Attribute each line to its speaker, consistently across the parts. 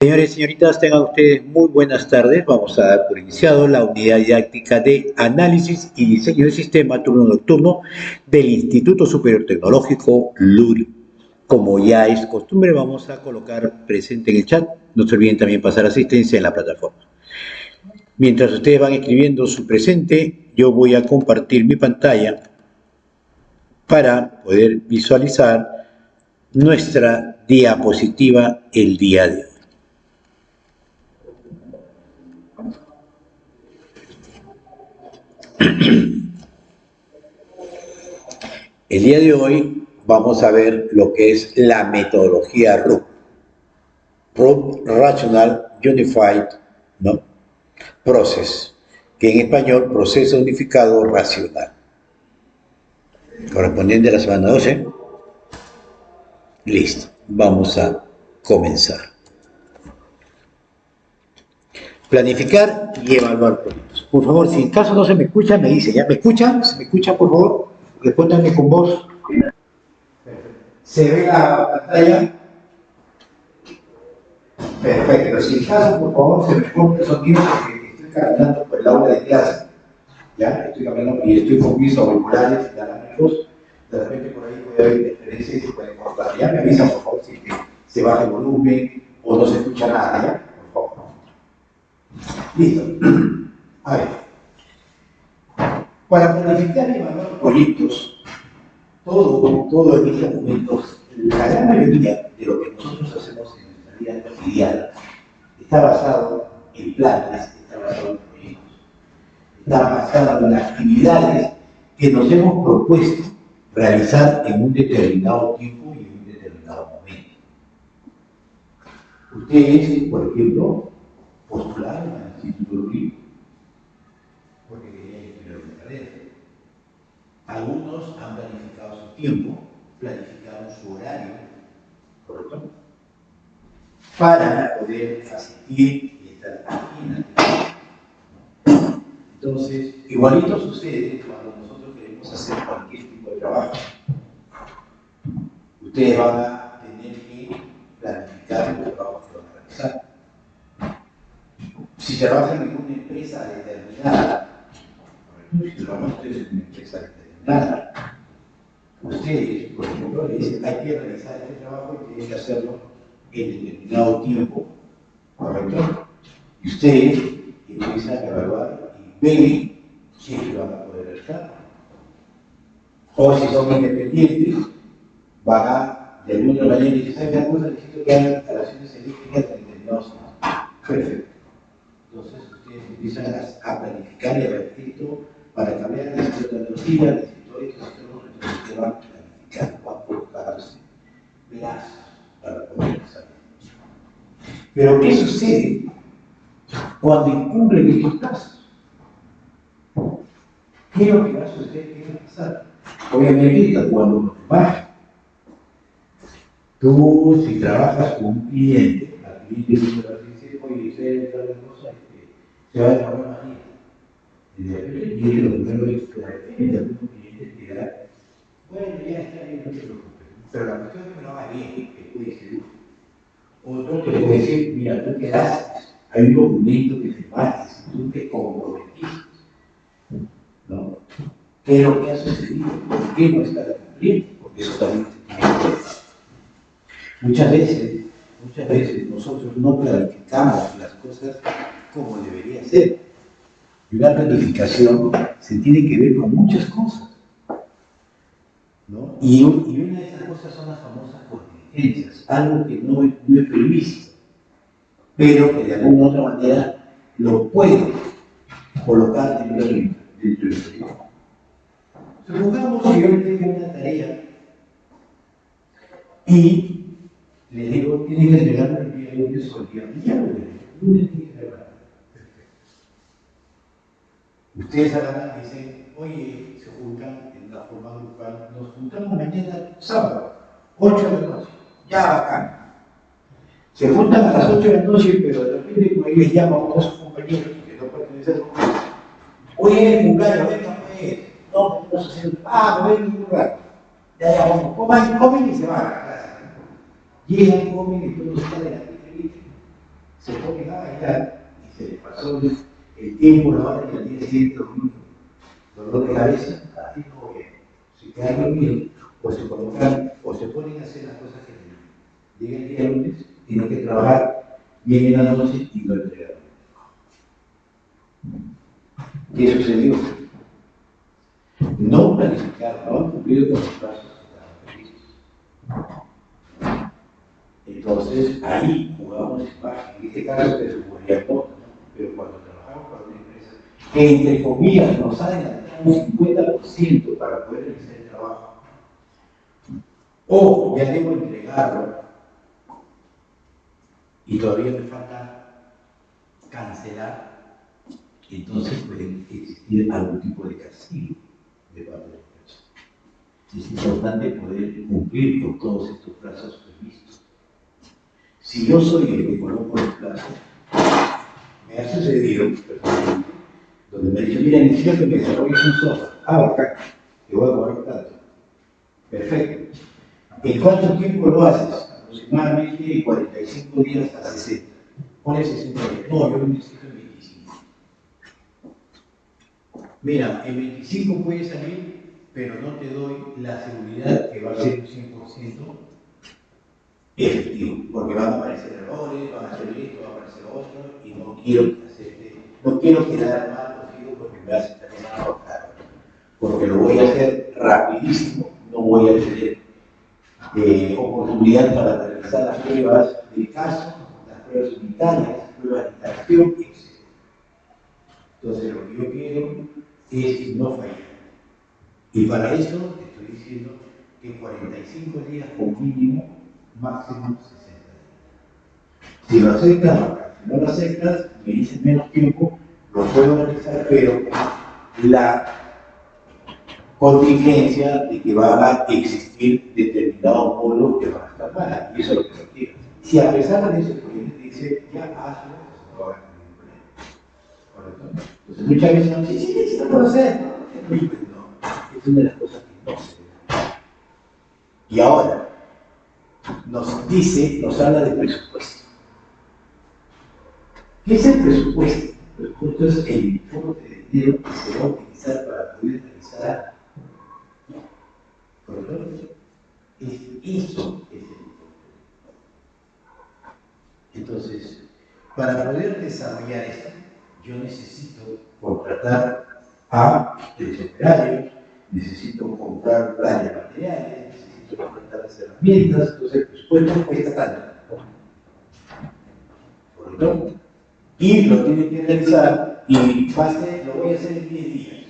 Speaker 1: Señores y señoritas, tengan ustedes muy buenas tardes. Vamos a dar por iniciado la unidad didáctica de análisis y diseño del sistema turno nocturno del Instituto Superior Tecnológico LURI. Como ya es costumbre, vamos a colocar presente en el chat. No se olviden también pasar asistencia en la plataforma. Mientras ustedes van escribiendo su presente, yo voy a compartir mi pantalla para poder visualizar nuestra diapositiva el día de hoy. El día de hoy vamos a ver lo que es la metodología RUP, Rational Unified, ¿no? Process, que en español, proceso unificado racional. Correspondiente a la semana 12. Listo, vamos a comenzar. Planificar y evaluar proyectos. Por favor, si en caso no se me escucha, me dice, ¿ya me escuchan? ¿Se me escucha, por favor? Respóndanme con voz. ¿Se ve la pantalla? Perfecto. Si en caso, por favor, se me corta el sonido porque estoy caminando por el aula de clase. ¿Ya? Estoy caminando y estoy con mis auriculares inalámbricos. De repente por ahí puede haber interferencia y se puede cortar. Ya me avisan, por favor, si se baja el volumen o no se escucha nada, ¿ya? Por favor. Listo. A ver. Para planificar y evaluar proyectos, todo en estos momentos, la gran mayoría de lo que nosotros hacemos en nuestra vida cotidiana está basado en planes, está basado en proyectos, está basado en actividades que nos hemos propuesto realizar en un determinado tiempo y en un determinado momento. Ustedes, por ejemplo, postularon al Instituto LURI porque querían estudiar una carrera. Algunos han planificado su tiempo, planificaron su horario, ¿correcto? Para poder asistir y estar aquí en la actividad. Entonces, igualito sucede cuando nosotros queremos hacer cualquier tipo de trabajo. Ustedes van a tener que planificar los trabajos que van a realizar. Si trabajan en una empresa determinada, si trabajan ustedes en una empresa determinada, ustedes, por ejemplo, le dicen, hay que realizar este trabajo y tienen que hacerlo en determinado tiempo, ¿correcto? Y ustedes empiezan a evaluar y ven si es que van a poder realizar. O si son independientes, van a, de alguna manera, y dicen, ¿saben alguna? Necesito que hagan instalaciones eléctricas en determinados sitios. Perfecto. Entonces, ustedes empiezan a planificar y a ver esto para cambiar, necesito tecnología, necesito esto, entonces ustedes van a planificar, van a colocarse plazos para poder hacerlo. Pero, ¿qué sucede cuando incumplen estos plazos? ¿Qué es lo que va a suceder? ¿Qué va a pasar? Obviamente, cuando uno trabaja, tú, si trabajas con un cliente, al cliente te dice, oye, usted tal cosa, se va a demorar más días. Y de repente el cliente lo primero es que de repente algún cliente te dirá, bueno, ya está bien, no te preocupes. Pero la cuestión es que me lo haga bien, que puede ser útil. Otro te puede decir, mira, tú quedaste, hay un documento que firmaste, tú te comprometiste, ¿no? ¿Qué es lo que ha sucedido? ¿Por qué no está cumpliendo? Porque eso también tiene que ver. Muchas veces nosotros no planificamos las cosas como debería ser. Y una planificación se tiene que ver con muchas cosas, ¿no? Y una de esas cosas son las famosas contingencias, algo que no es previsto, pero que de alguna u otra manera lo puede colocar dentro del proyecto. Supongamos que yo tengo una tarea y le digo, tiene que entregarme el día lunes o el día mañana, el lunes tiene que entregarme. Ustedes agarran y dicen, oye, se juntan en una forma grupal, nos juntamos mañana sábado, 8 de la noche, ya bacán. Se juntan a las 8 de la noche, pero de repente como ellos llaman a sus compañeros que no pertenecen a su casa. Oye, el cumpleaños, venga pues, no podemos hacer un no ven ningún rato. Ya vamos, comen y se van a la casa. Llegan, comen y todos salen a la ponen a bailar y se les pasó el tiempo, la hora y al día siguiente dolor de cabeza, así no bien. Se quedan dormidos o se colocan o se ponen a hacer las cosas que llega el día lunes, tienen que trabajar bien en la noche y no entregar. ¿Qué sucedió? No planificaron, no han cumplido con los plazos que estaban previstos. Entonces, ahí jugamos en este caso que suponía todo, ¿no? Pero cuando trabajamos para una empresa que, entre comillas, nos ha adelantado un 50% para poder realizar el trabajo, o ya debo entregarlo y todavía me falta cancelar, entonces puede existir algún tipo de castigo de parte de la empresa. Es importante poder cumplir con todos estos plazos previstos. Si yo soy el que coloco los plazos, me ha sucedido, personalmente, donde me dicen, mira, necesito que me desarrolles un software. Ah, bacán, te voy a cobrar tanto. Perfecto. ¿En cuánto tiempo lo haces? Aproximadamente 45 días a 60. Pone 60 días. No, yo lo necesito en 25. Mira, en 25 puede salir, pero no te doy la seguridad que va a ser un 100% efectivo, porque van a aparecer errores, van a hacer esto, va a aparecer otro, y no quiero quedar mal contigo porque me vas a estar llamando caro, porque lo voy a hacer rapidísimo, no voy a tener oportunidad para realizar las pruebas de caso, las pruebas unitarias, pruebas de interacción, etc. Entonces, lo que yo quiero es no fallar. Y para eso te estoy diciendo que 45 días como mínimo, máximo 60 días. Si lo aceptas, si no lo aceptas, me dices menos tiempo, lo puedo realizar, pero la contingencia de que van a existir determinados módulos que van a estar mal, y eso es lo que se quiere. Si a pesar de eso, el cliente dice, ya hazlo, pues no va a tener problema. ¿Correcto? Entonces, muchas veces no dicen, sí, lo puedo hacer. No, es una de las cosas que no se debe. Y ahora, nos habla de presupuesto. ¿Qué es el presupuesto? El presupuesto es el importe de dinero que se va a utilizar para poder realizar algo. ¿Correcto? Eso es el informe. Entonces, para poder desarrollar esto, yo necesito contratar a 3 operarios, necesito comprar planes de materiales, necesito contratar las herramientas, entonces el presupuesto cuesta tanto. ¿Correcto? Y lo tiene que realizar y lo voy a hacer en 10 días.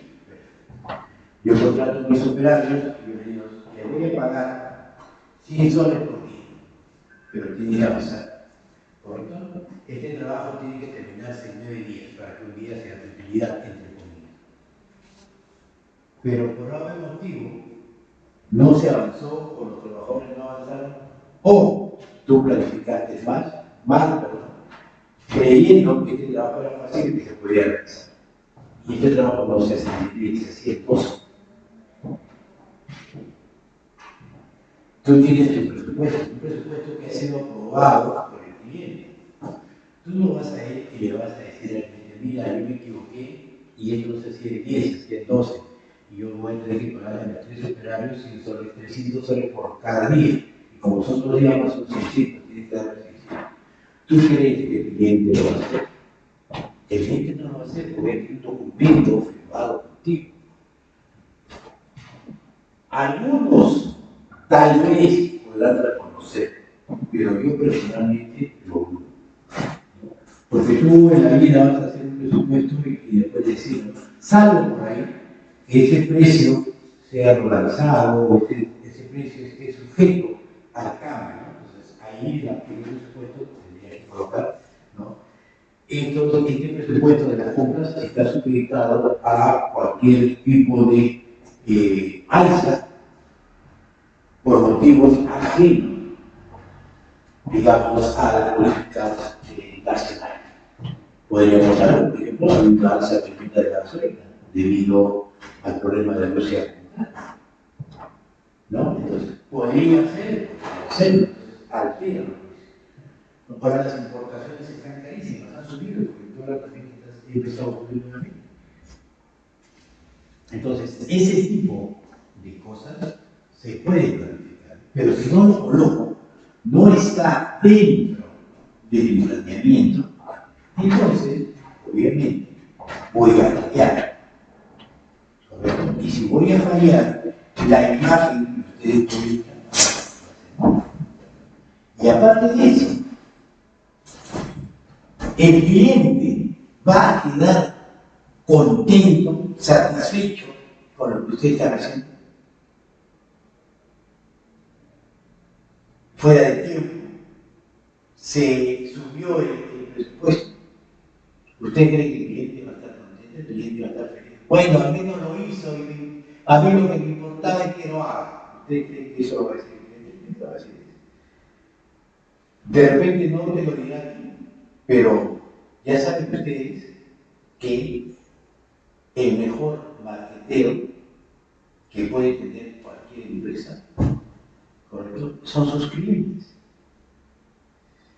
Speaker 1: Yo contrato a mis operarios y yo les voy a pagar 100 soles por día, pero tiene que avanzar. ¿Correcto? Este trabajo tiene que terminarse en 9 días para que un día sea de utilidad, entre comillas. Pero por algún motivo no se avanzó o los trabajadores no avanzaron o tú planificaste mal, creyendo que este trabajo era fácil y que se podía realizar. Y este trabajo no se hace bien, se hacía esposo. Tú tienes un presupuesto que ha sido aprobado por el cliente. Tú no vas a ir y le vas a decir al cliente, mira, yo me equivoqué y esto se hacía de 10, se hacía de 12, y yo voy a tener que pagar a mis 3 operarios 300 soles por cada día. Y como son 2 días más, son 600, tienes que dar 600. ¿Tú crees que el cliente lo va a hacer? El cliente no lo va a hacer porque hay un documento firmado contigo. Algunos tal vez podrán reconocer, pero yo personalmente lo dudo. Porque tú en la vida vas a hacer un presupuesto y después decir, salvo por ahí, que ese precio sea dolarizado o ese precio esté sujeto al cambio, ¿no? Entonces ahí el presupuesto tendría que colocar, ¿no? Entonces, este presupuesto de las compras está supeditado a cualquier tipo de alza por motivos ajenos, digamos, a la política nacional. Podríamos hablar, por ejemplo, de una alza tremenda de la gasolina debido al problema de Rusia. ¿No? Entonces, podría ser, altera. Ahora las importaciones están carísimas. empezó a ocurrir nuevamente. Entonces, ese tipo de cosas se puede planificar, pero si no lo coloco, no está dentro de mi planeamiento, entonces, obviamente, voy a fallar. ¿Correcto? Y si voy a fallar, la imagen que ustedes proyectan va a ser mala. Y aparte de eso, el cliente va a quedar contento, satisfecho con lo que usted está haciendo. Fuera de tiempo, se subió el presupuesto. ¿Usted cree que el cliente va a estar contento? El cliente va a estar feliz. Bueno, al menos lo hizo y a mí lo que me importaba es que lo haga. ¿Usted cree que eso va a decir el cliente? Va a decir eso. De repente no te lo dirá aquí, pero ya saben ustedes que el mejor marketero que puede tener cualquier empresa, ¿correcto?, son sus clientes.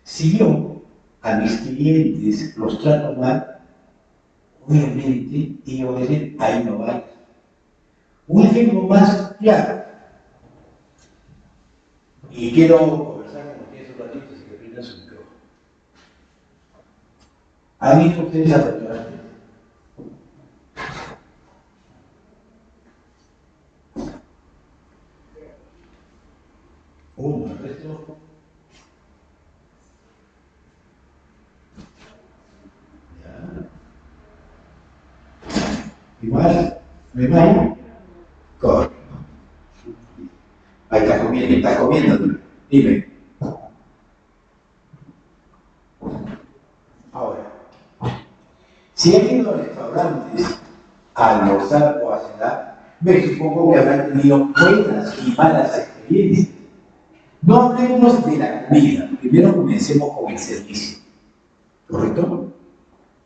Speaker 1: Si yo a mis clientes los trato mal, obviamente ellos van a decir, ahí no vayas. Un ejemplo más claro, y quiero conversar con ustedes un ratito, si me brindan su micrófono. ¿Han ido ustedes al restaurante? Uno, el resto. Ya. Igual, me vaya. Correcto. Ahí está comiendo. Dime. Ahora, si han ido a restaurantes a almorzar o a cenar, me supongo que habrán tenido buenas y malas experiencias. No hablemos de la comida, primero comencemos con el servicio, ¿correcto?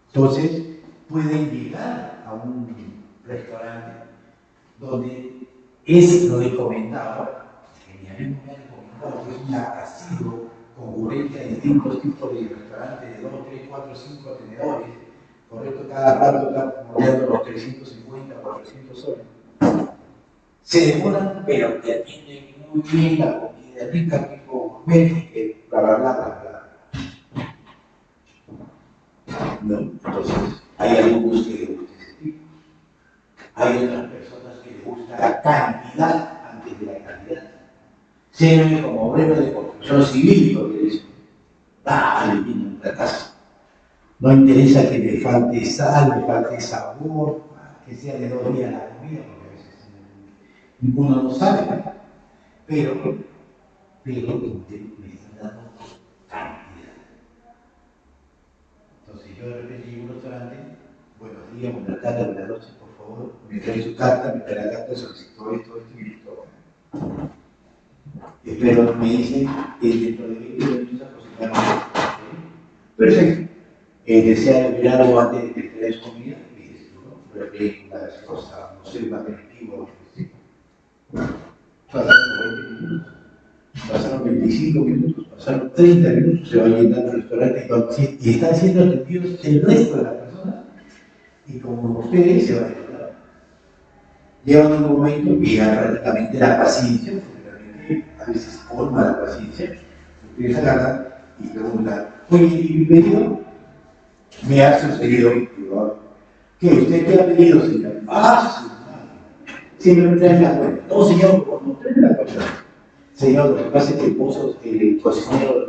Speaker 1: Entonces, pueden llegar a un restaurante donde es lo que comentaba, que mi amigo me ha comentado que es una casino concurrente a distintos tipos de restaurantes de 2, 3, 4, 5 tenedores, ¿correcto? Cada rato están mordiendo los 350, 400 soles. Se demoran, pero te atienden muy bien, la comida rica, tipo México, bla, bla, bla, bla, bla. No, entonces, hay algunos que les gusta ese tipo. Hay otras personas que les gusta la cantidad antes de la calidad. Ser como obrero de construcción civil, porque dicen, dale, viene una casa. No interesa que me falte sal, me falte sabor, que sea de 2 días la comida, porque a veces uno no sabe, pero usted me está dando cantidad. Entonces yo de repente llego a un restaurante, buenos días, buenas tardes, buenas noches, por favor, me trae su carta, me trae la carta, solicito esto y listo. Espero me dicen que dentro de 20 minutos aproximadamente. Perfecto. ¿Desea mirar algo antes de que te des comida? Y dices, no, una gaseosa, no sé, un aperitivo, pasaron 20 minutos, pasaron 25 minutos, pasaron 30 minutos, se va llenando el restaurante y están siendo atendidos el resto de las personas. Y como ustedes se van a llenar. Llevan un momento y ya prácticamente la paciencia, porque realmente a veces forma la paciencia. Ustedes agarran y preguntan, oye, ¿y mi pedido? Me ha sucedido, ¿qué? ¿Usted qué ha pedido, señor? Siempre me trae la cuenta. No, señor, no trae la cuenta. Señor, lo que pasa es que el cocinero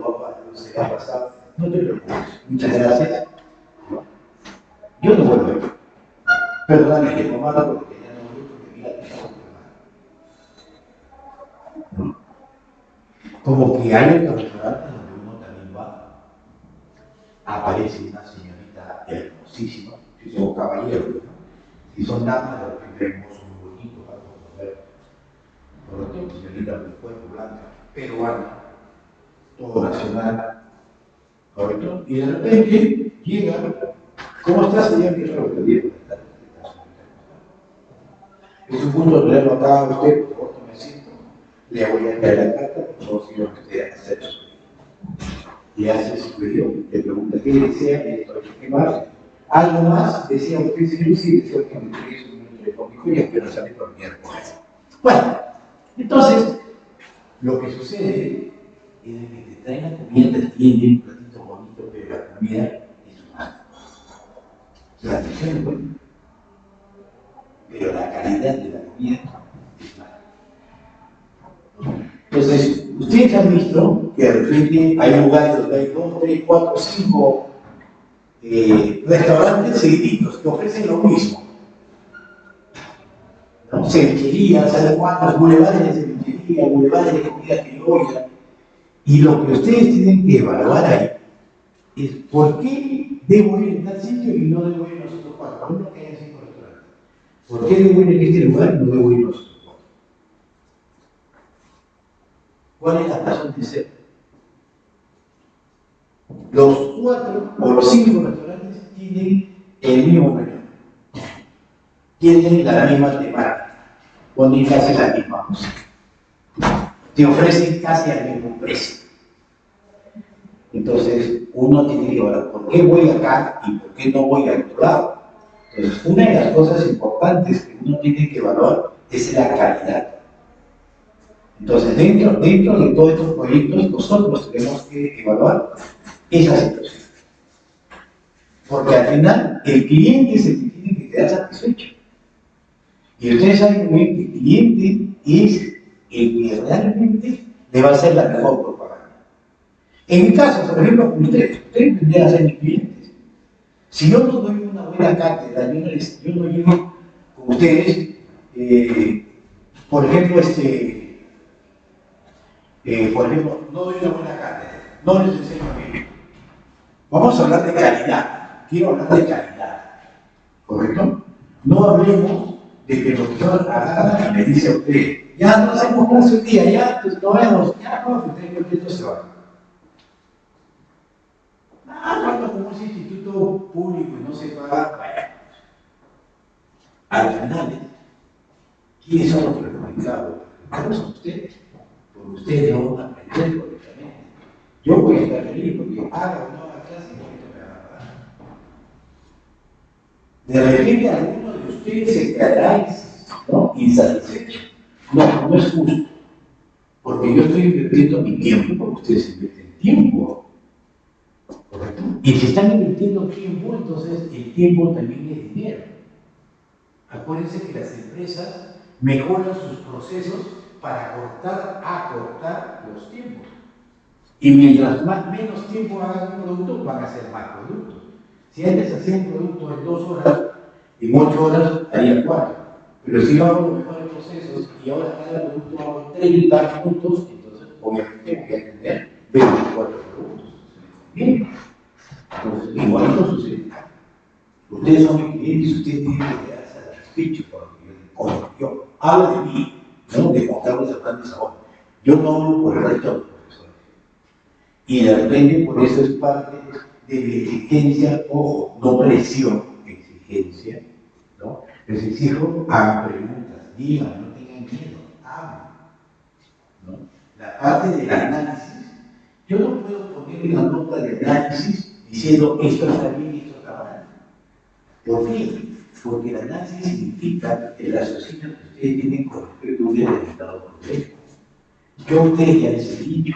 Speaker 1: se le ha pasado. No te preocupes. Muchas gracias. Yo no vuelvo a ir. Perdóname que tomara porque ya no vuelvo porque mira que estamos mal. Como que hay otros restaurantes donde uno también va. Aparece una señorita hermosísima, si son caballeros, ¿no? Si son damas, de repente vemos muy bonitos para conocer. Por lo tanto, señorita de cuerpo blanca, peruana, todo nacional, ¿correcto? Y de repente llega, ¿cómo está, señor? ¿Qué es lo que digo? Es un gusto tenerlo acá a usted, por favor, tome asiento. Le voy a enviar la carta, por favor, señor, que usted acepte su pedido. Le hace su pedido, le pregunta qué desea, esto, qué más. Algo más, decía usted, señor, sí, decía que me entregué su número telefónico y espero salir por miércoles. Bueno, entonces, lo que sucede es que te traen la comida, te tienen un platito bonito, pero la comida es un asco. La atención es buena, pero la calidad de la comida es mala. Entonces, ustedes han visto que de repente hay lugares donde hay 2, 3, 4, 5 restaurantes seguiditos que ofrecen lo mismo. ¿No? Cevicherías, ¿sabe cuántos? Bulevares de cevichería, bulevares de comida criolla. Y lo que ustedes tienen que evaluar ahí es por qué debo ir en tal sitio y no debo ir en los otros 4. Por ejemplo, que haya 5 restaurantes. ¿Por qué debo ir en este lugar y no debo ir en los otros 4? ¿Cuál es la razón de ser? Los 4 o los 5 restaurantes tienen el mismo menú. Tienen la misma temática, ponen casi la misma cosa. Te ofrecen casi al mismo precio. Entonces, uno tiene que evaluar por qué voy acá y por qué no voy al otro lado. Entonces, una de las cosas importantes que uno tiene que evaluar es la calidad. Entonces, dentro de todos estos proyectos, nosotros tenemos que evaluar esa situación. Porque al final, el cliente es el que tiene que quedar satisfecho. Y ustedes saben muy bien que el cliente es el que realmente le va a hacer la mejor propaganda. En mi caso, por ejemplo, con ustedes tendrían que ser mis clientes. Si yo no doy una buena cátedra, yo no llego con ustedes, por ejemplo, no doy una buena cátedra, no les enseño bien. Vamos a hablar de calidad, quiero hablar de calidad, ¿correcto? No hablemos de que el profesor agarra y me dice a usted, ya no hacemos clase un día, ya pues no vemos, ya no, que usted contento se va. Cuando como es instituto público y no se paga, vaya. Al final, ¿quiénes son los perjudicados? ¿Cómo son ustedes? Porque ustedes no van a aprender correctamente. Yo voy a estar feliz porque haga o no haga clase, no me va a pagar. De repente alguno de ustedes se quedará insatisfecho. No es justo. Porque yo estoy invirtiendo mi tiempo, porque ustedes invierten tiempo. ¿Correcto? Y si están invirtiendo tiempo, entonces el tiempo también es dinero. Acuérdense que las empresas mejoran sus procesos para acortar los tiempos. Y mientras menos tiempo hagan un producto, van a hacer más productos. Si antes hacían un producto en 2 horas, en 8 horas harían 4. Pero si yo hago los mejores procesos y ahora cada producto hago 30 minutos, entonces obviamente voy a tener 24 productos. Bien. Entonces, igualito sucede. Ustedes son mis clientes, ustedes tienen que quedar satisfechos con lo que yo hablo de mí, ¿no? De Juan Carlos Hernández ahora. Yo no hablo por el resto de los profesores. Y de repente, por eso es parte de mi exigencia, ojo, no presión, exigencia, ¿no? Les exijo, hagan preguntas, digan, no tengan miedo, hablen, ¿no? La parte del análisis, yo no puedo poner una nota de análisis diciendo esto está bien y esto está mal. ¿Por qué? Porque el análisis significa el raciocinio que ustedes tienen con respecto a un determinado problema. Yo a ustedes ya les he dicho,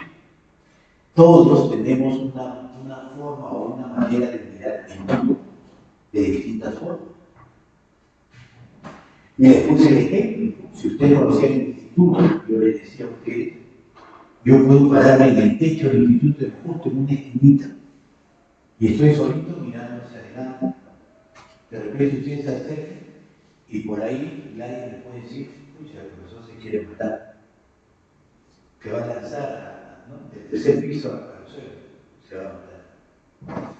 Speaker 1: todos tenemos una forma o una manera de mirar el mundo de distintas formas. Y les puse el ejemplo. Si ustedes conocían el instituto, yo les decía a ustedes, yo puedo pararme en el techo del instituto justo en una esquinita y estoy solito mirando hacia adelante. De repente ustedes se acercan y por ahí nadie me puede decir, pucha, el profesor se quiere matar, que va a lanzar, ¿no? Del tercer piso al suelo, se va a matar.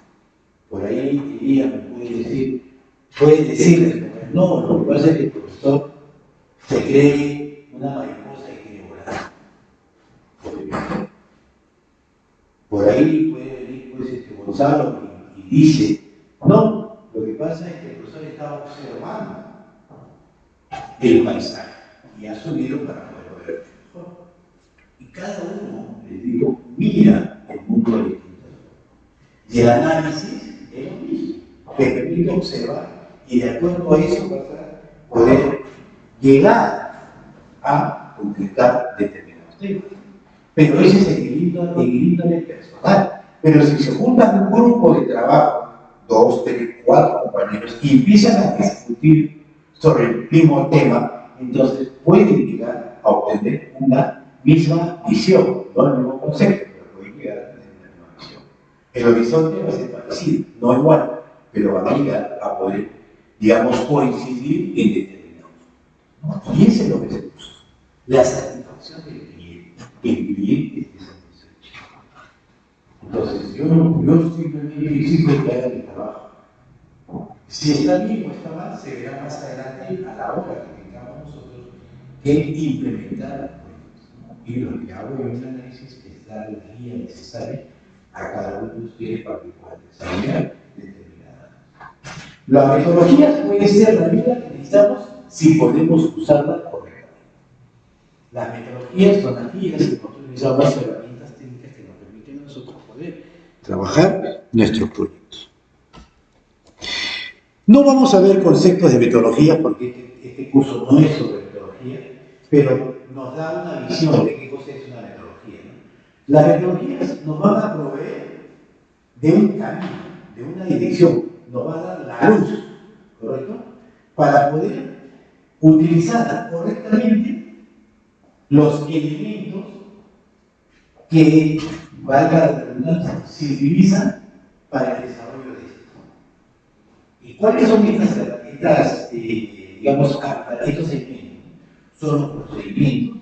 Speaker 1: Por ahí ella me puede decirle, no, lo que pasa es que el profesor se cree una mariposa y quiere volar. Por ahí puede venir pues, Gonzalo y dice, no, lo que pasa es que el profesor estaba observando el paisaje y ha subido para poder ver mejor. Y cada uno, les digo, mira el mundo de distintas formas. Y el análisis es lo mismo. te permite observar y de acuerdo a eso vas a poder llegar a concretar determinados temas. Pero ese es el índole personal. Pero si se juntan un grupo de trabajo, 2, 3, 4 compañeros, y empiezan a discutir sobre el mismo tema, entonces pueden llegar a obtener una misma visión, no el mismo concepto, pero pueden llegar a tener una misma visión. El horizonte va a ser parecido, no igual, pero van a llegar a poder, digamos, coincidir en determinados puntos, ¿no? Y eso es lo que se busca, la satisfacción del cliente, que el cliente esté satisfecho. Entonces, yo simplemente exijo que hagan el trabajo. Si está bien o está mal, se verá más adelante a la hora que tengamos nosotros que implementar proyectos, ¿no? Y lo que hago en un análisis es dar la guía necesaria a cada uno de ustedes para que puedan desarrollar determinada. La metodología puede ser la ayuda que necesitamos si podemos usarla correctamente. Las metodologías son las guías que nosotros utilizamos, las herramientas técnicas que nos permiten a nosotros poder trabajar nuestros proyectos. No vamos a ver conceptos de metodología porque este curso no es sobre metodología, pero nos da una visión de qué cosa es una metodología, ¿no? Las metodologías nos van a proveer de un camino, de una dirección, nos va a dar la luz, ¿correcto? Para poder utilizar correctamente los elementos que, valga la redundancia, se utilizan para el desarrollo de esto. ¿Y cuáles son estas digamos, estos elementos? Son los procedimientos,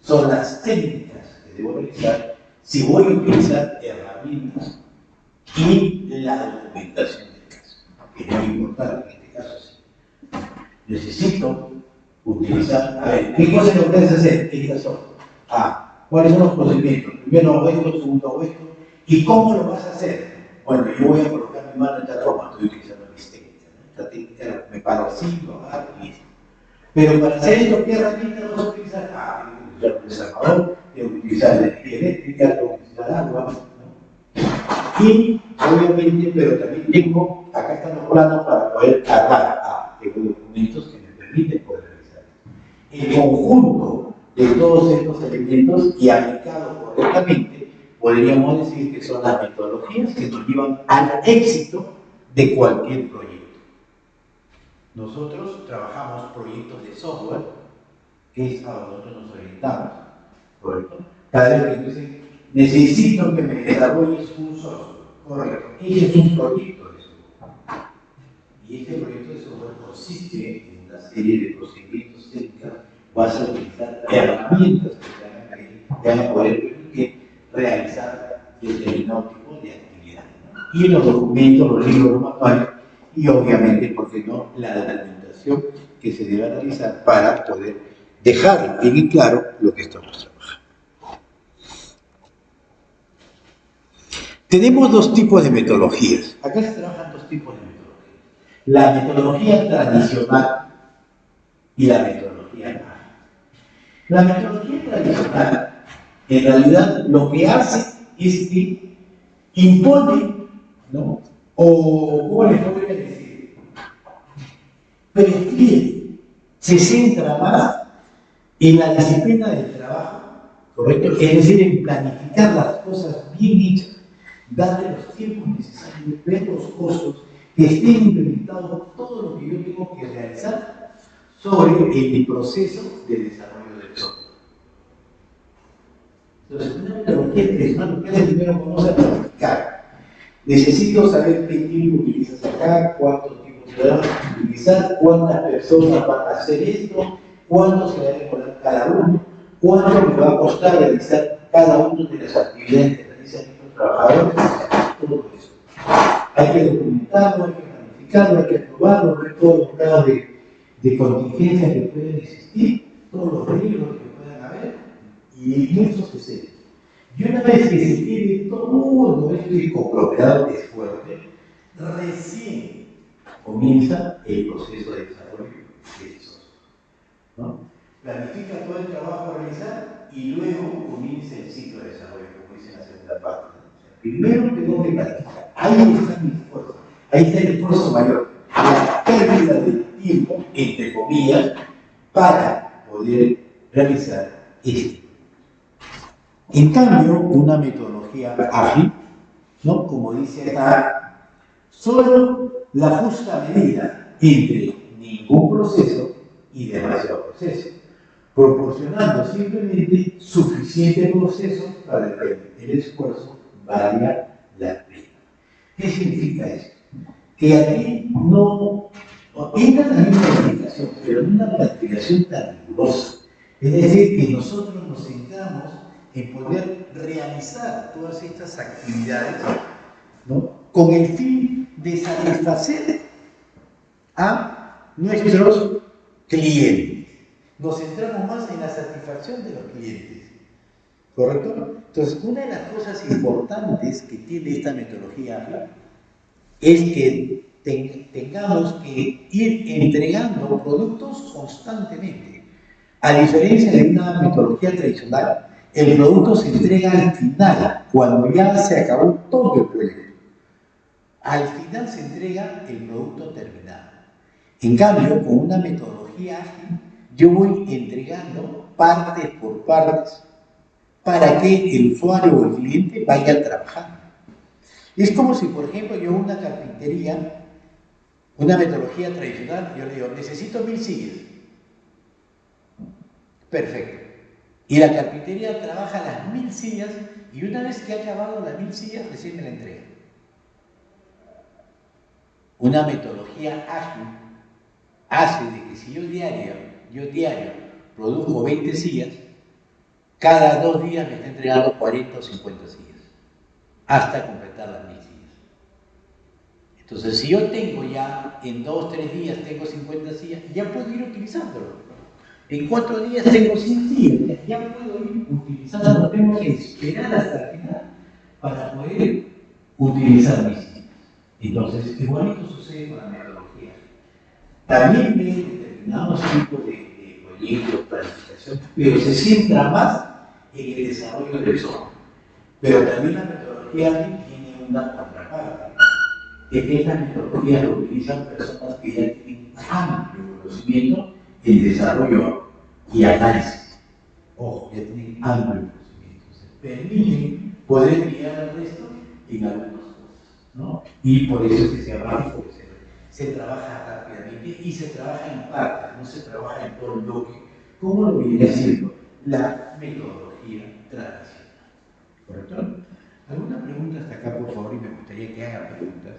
Speaker 1: son las técnicas que debo realizar si voy a utilizar herramientas y la documentación del caso, que es muy importante en este caso. Sí. Necesito utilizar, a ver, ¿qué cosas lo puedes hacer? Estas son, ¿cuáles son los procedimientos? Primero hago esto, segundo hago esto, ¿y cómo lo vas a hacer? Bueno, yo voy a colocar mi mano en esta forma, estoy utilizando mis técnicas, ¿no? Esta técnica me paro así, lo agarro y listo. Pero para hacer esto, ¿qué herramienta vas a utilizar? Tengo que utilizar un desarmador, tengo que utilizar energía eléctrica, tengo que utilizar agua, ¿no? Y obviamente, pero también tengo, acá están los planos para poder cargar, tengo documentos que me permiten poder realizar esto. El conjunto de todos estos elementos y aplicados correctamente, podríamos decir que son las metodologías que nos llevan al éxito de cualquier proyecto. Nosotros trabajamos proyectos de software, que es a donde nosotros nos orientamos, ¿correcto? Cada vez que dicen, necesito que me desarrolles un software, correcto. Ese es un proyecto de software. Y este proyecto de software consiste en una serie de procedimientos técnicos, vas a utilizar herramientas que te van a poder permitir realizar determinado tipo de actividad, ¿no? Y los documentos, los libros, los manuales, y obviamente, ¿por qué no?, la documentación que se debe realizar para poder dejar bien y claro lo que estamos trabajando. Tenemos dos tipos de metodologías. Acá se trabajan dos tipos de metodologías. La metodología tradicional y la metodología ágil. La metodología tradicional, en realidad, lo que hace es que impone, ¿no?, o, ¿cómo les podría decir?, prefiere, se centra más en la disciplina del trabajo, ¿correcto? Es decir, en planificar las cosas bien hechas, darle los tiempos necesarios, ver los costos, que estén implementados todo lo que yo tengo que realizar sobre el proceso de desarrollo del software. Entonces, una metodología tradicional, lo que hace primero, vamos a planificar. Necesito saber qué tiempo utilizas acá, cuántos tiempos se van a utilizar, cuántas personas van a hacer esto, cuánto se va a demorar cada uno, cuánto me va a costar realizar cada una de las actividades que realizan estos trabajadores, todo eso. Hay que documentarlo, hay que planificarlo, hay que aprobarlo, ver todos los grados de contingencias que pueden existir, todos los riesgos que puedan haber, y eso sucede. Y una vez que se tiene todo esto y comprobado que es fuerte, recién comienza el proceso de desarrollo de esos, ¿no? Planifica todo el trabajo a realizar y luego comienza el ciclo de desarrollo, como dice en la segunda parte. O sea, primero tengo que planificar, ahí está mi esfuerzo, Ahí está el esfuerzo mayor, la pérdida de tiempo, entre comillas, para poder realizar esto. En cambio, una metodología ágil, ¿no? Como dice acá, solo la justa medida entre ningún proceso y demasiado proceso, proporcionando simplemente suficiente proceso para que el esfuerzo valga la pena. ¿Qué significa esto? Que aquí no entra también una planificación, pero no una planificación tan rigurosa. Es decir, que nosotros nos centramos en poder realizar todas estas actividades, ¿no? Con el fin de satisfacer a nuestros clientes. Nos centramos más en la satisfacción de los clientes. ¿Correcto? Entonces, una de las cosas importantes que tiene esta metodología ágil es que tengamos que ir entregando productos constantemente. A diferencia de una metodología tradicional, el producto se entrega al final, cuando ya se acabó todo el proyecto. Al final se entrega el producto terminado. En cambio, con una metodología ágil, yo voy entregando partes por partes para que el usuario o el cliente vaya trabajando. Es como si, por ejemplo, yo una carpintería, una metodología tradicional, yo le digo, necesito 1000 sillas. Perfecto. Y la carpintería trabaja las 1000 sillas y una vez que ha acabado las 1000 sillas, recién me la entrega. Una metodología ágil hace de que si yo diario produzco 20 sillas, cada 2 días me está entregando 40 o 50 sillas, hasta completar las 1000 sillas. Entonces, si yo tengo ya, en 2 o 3 días tengo 50 sillas, ya puedo ir utilizándolo. En 4 días tengo 100 sillas, ya puedo ir utilizándolo. No tengo que esperar hasta el final para poder utilizar mis sillas. Entonces, igualito sucede con la metodología. También hay determinados tipos de proyectos, planificación, pero se centra más en el desarrollo del software. Pero también la metodología tiene una contraparte. Que estas metodologías lo utilizan personas que ya tienen amplio conocimiento en desarrollo y análisis. Ojo, ya tienen amplio conocimiento. Se permiten poder guiar al resto en algunas cosas, ¿no? Y por eso es que se avanza, porque se trabaja rápidamente y se trabaja en partes, no se trabaja en todo el bloque, como lo viene haciendo la metodología tradicional. ¿Correcto? ¿Alguna pregunta hasta acá, por favor? Y me gustaría que hagan preguntas.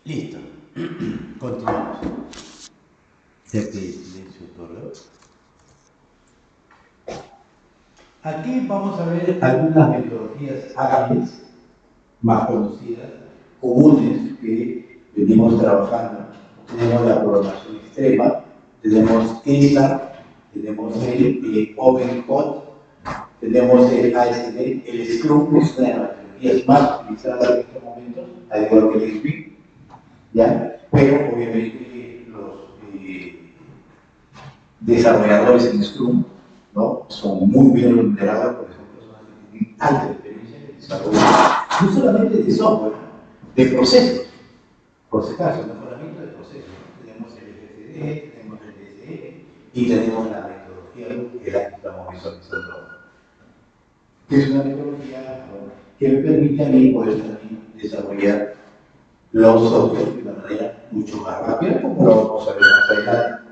Speaker 1: Listo. Continuamos. Ya que silencio otorga. Aquí vamos a ver algunas metodologías ágiles más conocidas, comunes que venimos trabajando. Tenemos la programación extrema, tenemos ESA, tenemos el OpenCode, tenemos el ASD, el Scrum, que es una de las metodologías más utilizadas en estos momentos, al igual que el Scrum, ¿ya? Pero obviamente los desarrolladores en Scrum ¿no? Son muy bien remunerados, por ejemplo, personas que tienen alta experiencia en el desarrollo, no solamente de software, de procesos, por si acaso, mejoramiento de procesos. Tenemos el FCD, tenemos el DSE y tenemos la metodología que es la que estamos visualizando ahora. Que es una metodología que me permite a mí poder también desarrollar los software de una manera mucho más rápida, como lo vamos a ver más adelante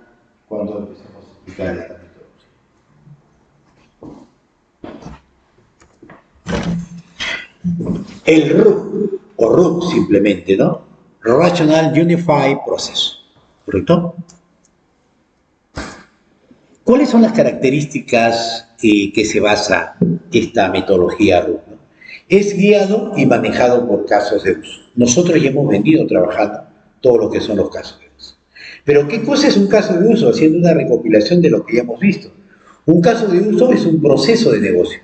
Speaker 1: cuando empecemos a explicar esta metodología. El RUP, o RUP simplemente, ¿no? Rational Unified Process, ¿correcto? ¿Cuáles son las características que se basa esta metodología RUP? ¿No? Es guiado y manejado por casos de uso. Nosotros ya hemos venido trabajando todo lo que son los casos de uso. Pero ¿qué cosa es un caso de uso? Haciendo una recopilación de lo que ya hemos visto. Un caso de uso es un proceso de negocio.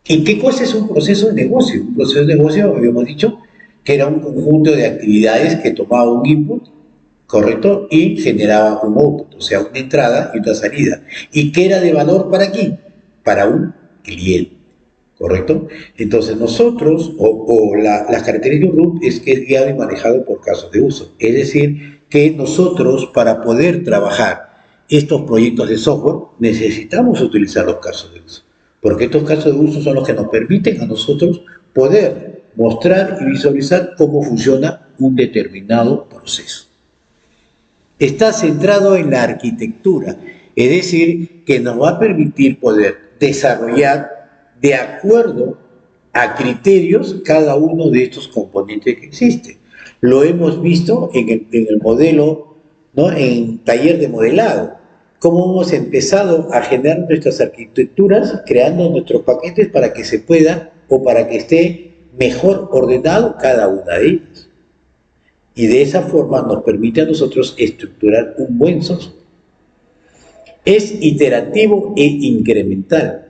Speaker 1: ¿Y qué cosa es un proceso de negocio? Un proceso de negocio, habíamos dicho, que era un conjunto de actividades que tomaba un input, ¿correcto? Y generaba un output, o sea, una entrada y una salida. ¿Y qué era de valor para quién? Para un cliente, ¿correcto? Entonces nosotros, las características de RUP es que es guiado y manejado por casos de uso. Es decir, que nosotros para poder trabajar estos proyectos de software necesitamos utilizar los casos de uso. Porque estos casos de uso son los que nos permiten a nosotros poder mostrar y visualizar cómo funciona un determinado proceso. Está centrado en la arquitectura, es decir, que nos va a permitir poder desarrollar de acuerdo a criterios cada uno de estos componentes que existen. Lo hemos visto en el modelo, ¿no? En taller de modelado, cómo hemos empezado a generar nuestras arquitecturas creando nuestros paquetes para que se pueda o para que esté mejor ordenado cada una de ellas. Y de esa forma nos permite a nosotros estructurar un buen software. Es iterativo e incremental.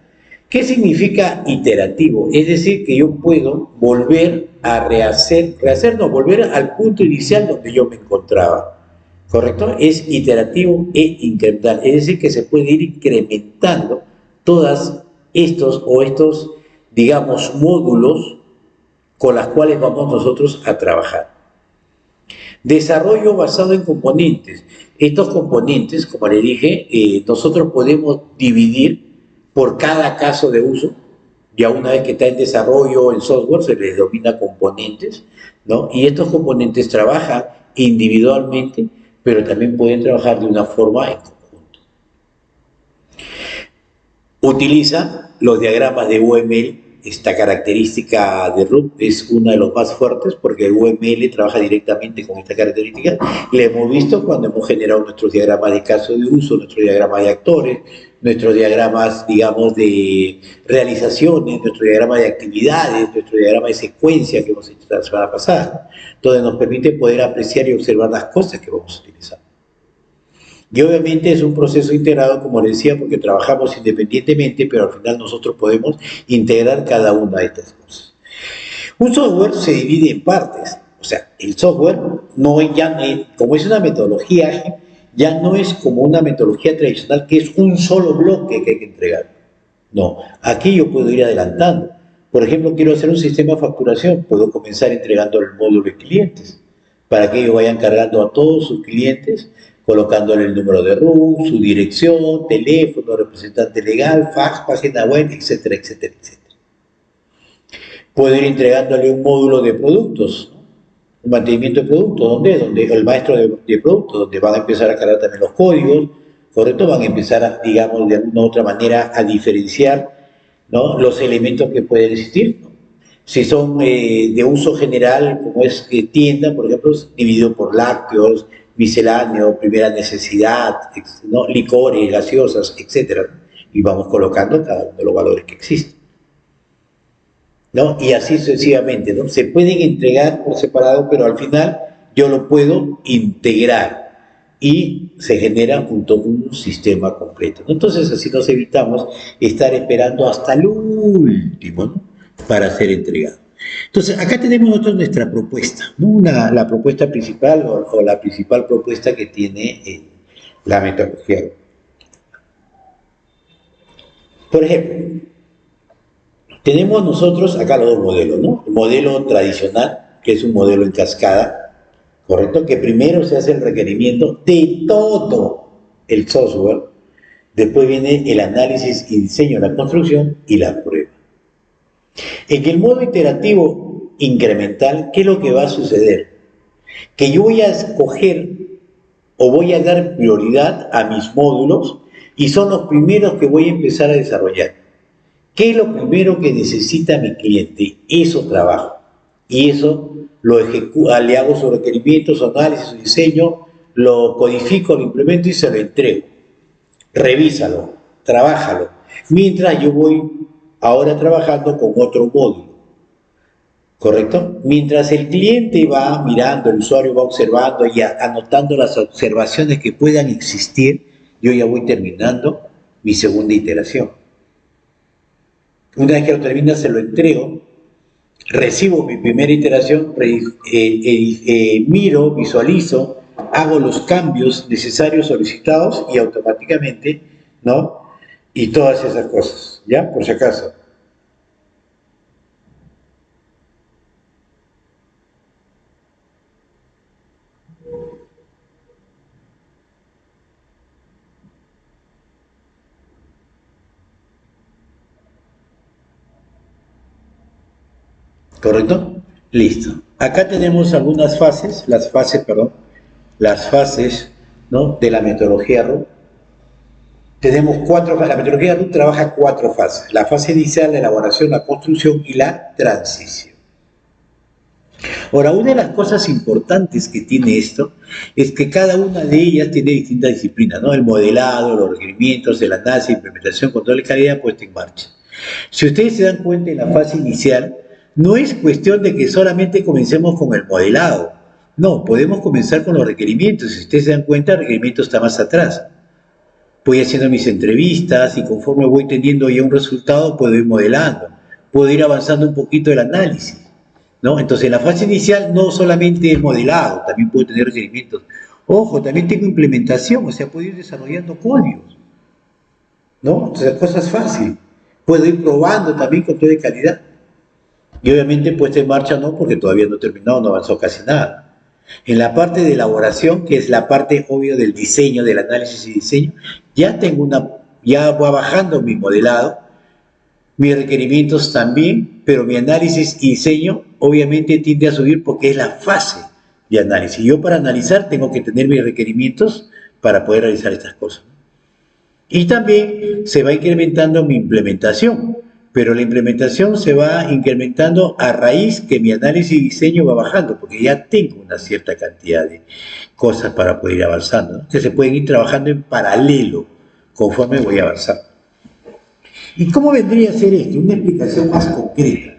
Speaker 1: ¿Qué significa iterativo? Es decir, que yo puedo volver a volver al punto inicial donde yo me encontraba. ¿Correcto? Es iterativo e incremental. Es decir, que se puede ir incrementando todos estos, digamos, módulos con los cuales vamos nosotros a trabajar. Desarrollo basado en componentes. Estos componentes, como les dije, nosotros podemos dividir por cada caso de uso. Ya una vez que está en desarrollo el software, se les denomina componentes, ¿no? Y estos componentes trabajan individualmente, pero también pueden trabajar de una forma en conjunto. Utiliza los diagramas de UML. Esta característica de RUP es una de los más fuertes porque el UML trabaja directamente con esta característica. La hemos visto cuando hemos generado nuestros diagramas de caso de uso, nuestros diagramas de actores, nuestros diagramas, digamos, de realizaciones, nuestro diagrama de actividades, nuestro diagrama de secuencia que hemos hecho la semana pasada. Entonces nos permite poder apreciar y observar las cosas que vamos a utilizar. Y obviamente es un proceso integrado, como les decía, porque trabajamos independientemente, pero al final nosotros podemos integrar cada una de estas cosas. Un software se divide en partes. O sea, el software, como es una metodología ágil, ya no es como una metodología tradicional que es un solo bloque que hay que entregar. No, aquí yo puedo ir adelantando. Por ejemplo, quiero hacer un sistema de facturación, puedo comenzar entregando el módulo de clientes, para que ellos vayan cargando a todos sus clientes, colocándole el número de RUT, su dirección, teléfono, representante legal, fax, página web, etcétera, etcétera, etcétera. Puedo ir entregándole un módulo de productos, ¿no? Un mantenimiento de productos, donde el maestro de productos, donde van a empezar a cargar también los códigos, ¿correcto? Van a empezar, digamos, de alguna u otra manera a diferenciar, ¿no?, los elementos que pueden existir, ¿no? Si son de uso general, como es tienda, por ejemplo, dividido por lácteos, misceláneo, primera necesidad, ¿no?, licores, gaseosas, etc. Y vamos colocando cada uno de los valores que existen, ¿no? Y así sucesivamente, ¿no? Se pueden entregar por separado, pero al final yo lo puedo integrar y se genera un sistema completo, ¿no? Entonces así nos evitamos estar esperando hasta el último, ¿no?, para ser entregado. Entonces, acá tenemos nosotros nuestra propuesta, ¿no? La propuesta principal o la principal propuesta que tiene la metodología.
Speaker 2: Por ejemplo, tenemos nosotros acá los dos modelos, ¿no? El modelo tradicional, que es un modelo en cascada, ¿correcto? Que primero se hace el requerimiento de todo el software, después viene el análisis y diseño de la construcción y la prueba. En el modo iterativo incremental, ¿qué es lo que va a suceder? Que yo voy a escoger o voy a dar prioridad a mis módulos y son los primeros que voy a empezar a desarrollar. ¿Qué es lo primero que necesita mi cliente? Eso trabajo. Y eso lo ejecuto, le hago sus requerimientos, su análisis, su diseño, lo codifico, lo implemento y se lo entrego. Revísalo, trabájalo. Mientras yo voy ahora trabajando con otro módulo. ¿Correcto? Mientras el cliente va mirando, el usuario va observando y anotando las observaciones que puedan existir, yo ya voy terminando mi segunda iteración. Una vez que lo termina, se lo entrego, recibo mi primera iteración, miro, visualizo, hago los cambios necesarios solicitados y automáticamente, ¿no? Y todas esas cosas, ¿ya? Por si acaso. ¿Correcto? Listo. Acá tenemos algunas fases, las fases, ¿no? De la metodología RUT. Tenemos la metodología RUT trabaja 4 fases. La fase inicial, la elaboración, la construcción y la transición. Ahora, una de las cosas importantes que tiene esto es que cada una de ellas tiene distintas disciplinas, ¿no? El modelado, los requerimientos, el análisis, implementación, control de calidad, puesta en marcha. Si ustedes se dan cuenta en la fase inicial, no es cuestión de que solamente comencemos con el modelado. No, podemos comenzar con los requerimientos. Si ustedes se dan cuenta, el requerimiento está más atrás. Voy haciendo mis entrevistas y conforme voy teniendo ya un resultado, puedo ir modelando. Puedo ir avanzando un poquito el análisis, ¿no? Entonces, en la fase inicial no solamente es modelado, también puedo tener requerimientos. Ojo, también tengo implementación, o sea, puedo ir desarrollando códigos, ¿no? Entonces, la cosa es fácil. Puedo ir probando también control de calidad. Y obviamente puesta en marcha no, porque todavía no he terminado, no avanzó casi nada. En la parte de elaboración, que es la parte obvia del diseño, del análisis y diseño, ya va bajando mi modelado, mis requerimientos también, pero mi análisis y diseño obviamente tiende a subir porque es la fase de análisis. Yo para analizar tengo que tener mis requerimientos para poder realizar estas cosas. Y también se va incrementando mi implementación, pero la implementación se va incrementando a raíz que mi análisis y diseño va bajando, porque ya tengo una cierta cantidad de cosas para poder ir avanzando, ¿no? Que se pueden ir trabajando en paralelo conforme voy avanzando. ¿Y cómo vendría a ser esto? Una explicación más concreta.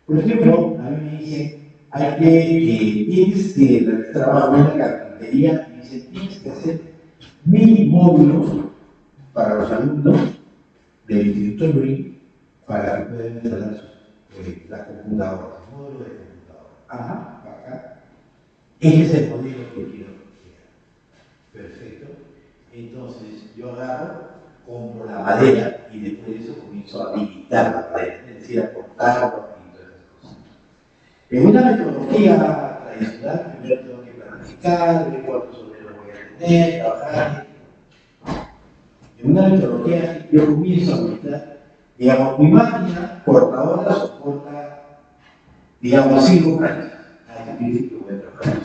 Speaker 2: Por ejemplo, a mí me dicen, tienes que trabajar en la carpintería, y dicen, tienes que hacer 1000 módulos para los alumnos del Instituto Lurín para que puedan instalar las computadoras, módulos de computadora. Ajá, acá. Ese es el modelo que quiero crear. Perfecto. Entonces, yo agarro, compro la madera y después de eso comienzo a habilitar la madera, es decir, a cortarlo y todas esas cosas. En una metodología tradicional, primero tengo que planificar, ver cuántos obreros voy a tener, trabajar. En una metodología, yo comienzo a habilitar, digamos, mi máquina cortadora soporta, digamos, 5 planchas. Significa que voy a trabajar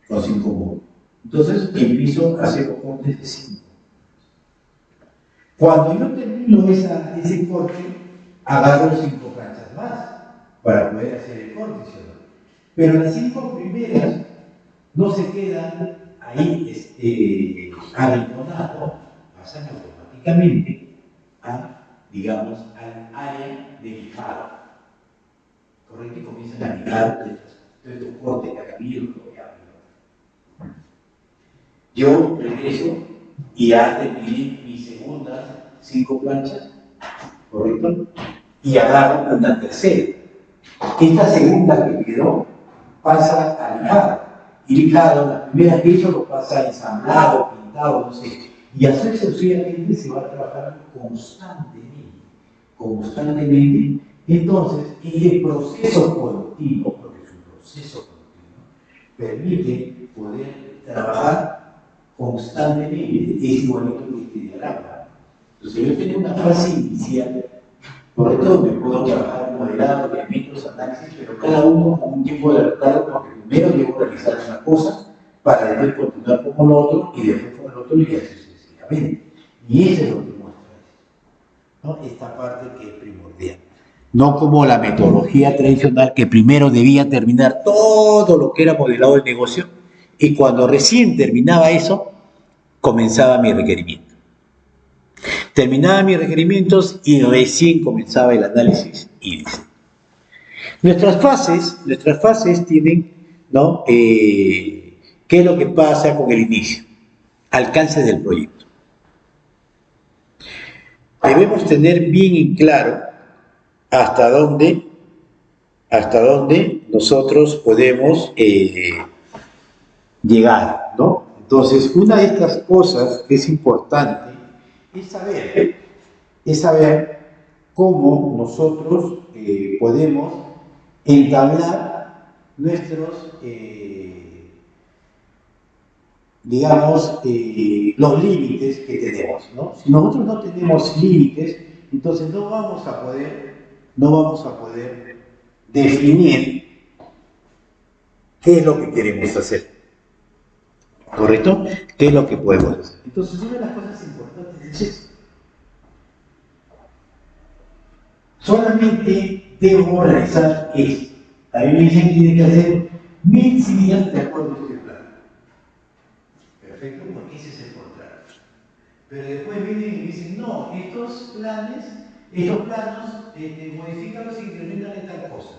Speaker 2: con 5 módulos. Entonces, empiezo a hacer los cortes de 5. Cuando yo termino ese corte, agarro 5 planchas más para poder hacer el corte, ¿sí? Pero las 5 primeras no se quedan ahí arrinconadas, pasan automáticamente digamos, al área de lijado. ¿Correcto? Y comienzan a lijar estos cortes que acá vienen. Yo regreso y ya terminé mis segundas 5 planchas, ¿correcto? Y agarro una tercera. Esta segunda que quedó pasa a lijado. Y lijado, las primeras que hizo lo pasa ensamblado, pintado, no sé. Y así sucesivamente se va trabajando constantemente. Entonces, el proceso continuo, porque es un proceso continuo, permite poder trabajar constantemente. Es igualito que este diagrama. Entonces, yo tengo una fase inicial, por esto me puedo trabajar modelado, elementos, análisis, pero cada uno con un tiempo de retardo, porque primero debo realizar una cosa para después continuar con el otro y después con el otro y así sucesivamente. Y eso es lo que muestra esto, ¿no? Esta parte que es primordial. No como la metodología tradicional que primero debía terminar todo lo que era modelado del negocio y cuando recién terminaba eso, comenzaba mi requerimiento. Terminaba mis requerimientos y recién comenzaba el análisis y diseño. Nuestras fases tienen, ¿no? ¿Qué es lo que pasa con el inicio? Alcance del proyecto. Debemos tener bien en claro hasta dónde nosotros podemos llegar, ¿no? Entonces, una de estas cosas que es importante es saber cómo nosotros podemos entablar nuestros, los límites que tenemos, ¿no? Si nosotros no tenemos límites, entonces no vamos a poder definir qué es lo que queremos hacer, ¿correcto? ¿Qué es lo que podemos hacer? Entonces, una de las cosas importantes es eso. Solamente debo realizar esto. A mí me dicen que tiene que hacer 1000 días de acuerdo a este plan. Perfecto, porque ese es el contrato. Pero después vienen y me dicen, no, estos planos, modifícalos e incrementan en tal cosa.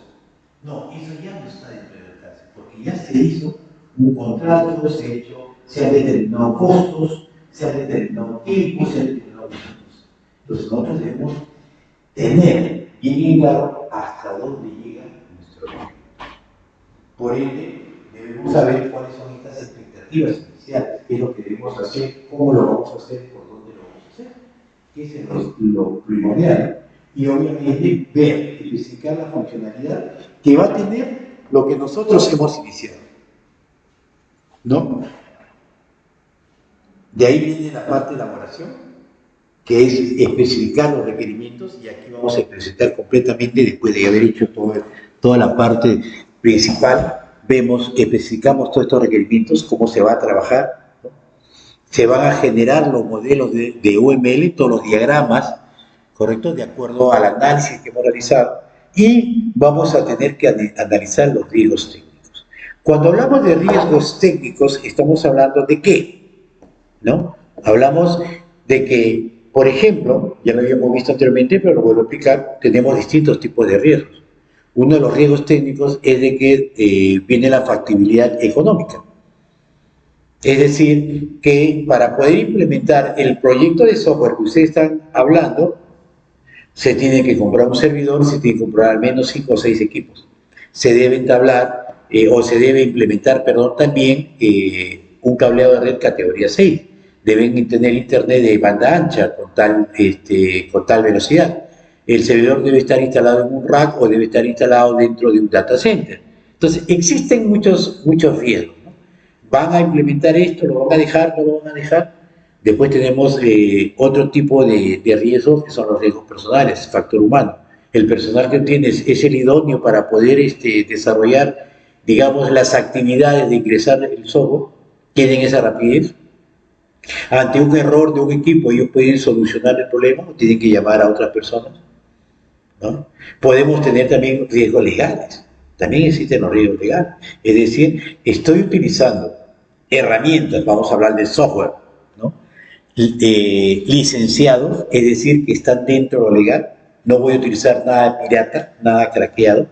Speaker 2: No, eso ya no está dentro del alcance, porque ya se hizo un contrato, se han determinado costos, se han determinado tiempos, se han determinado minutos. Entonces nosotros debemos tener bien claro hasta dónde llega nuestro proyecto. Por ende, debemos saber cuáles son estas expectativas iniciales, qué es lo que debemos hacer, cómo lo vamos a hacer, por dónde lo vamos a hacer, que es lo primordial. Y obviamente ver, especificar la funcionalidad que va a tener lo que nosotros hemos iniciado, ¿no? De ahí viene la parte de elaboración, que es especificar los requerimientos, y aquí vamos a especificar completamente, después de haber hecho toda la parte principal, especificamos todos estos requerimientos, cómo se va a trabajar, ¿no? Se van a generar los modelos de UML, todos los diagramas, ¿correcto? De acuerdo al análisis que hemos realizado, y vamos a tener que analizar los riesgos técnicos. Cuando hablamos de riesgos técnicos, estamos hablando de ¿qué? ¿No? Hablamos de que, por ejemplo, ya lo habíamos visto anteriormente, pero lo vuelvo a explicar, tenemos distintos tipos de riesgos. Uno de los riesgos técnicos es de que viene la factibilidad económica. Es decir, que para poder implementar el proyecto de software que ustedes están hablando, se tiene que comprar un servidor, se tiene que comprar al menos 5 o 6 equipos. Se debe entablar, se debe implementar, también un cableado de red categoría 6. Deben tener internet de banda ancha con tal velocidad. El servidor debe estar instalado en un rack o debe estar instalado dentro de un data center. Entonces, existen muchos riesgos, ¿no? ¿Van a implementar esto? ¿Lo van a dejar? ¿No lo van a dejar? Después tenemos otro tipo de riesgos, que son los riesgos personales, factor humano. El personal que tienes es el idóneo para poder desarrollar, digamos, las actividades de ingresar el software, tienen esa rapidez. Ante un error de un equipo, ellos pueden solucionar el problema o tienen que llamar a otras personas, ¿no? Podemos tener también riesgos legales. También existen los riesgos legales. Es decir, estoy utilizando herramientas, vamos a hablar de software, ¿no? Licenciados, es decir, que están dentro de lo legal. No voy a utilizar nada pirata, nada craqueado.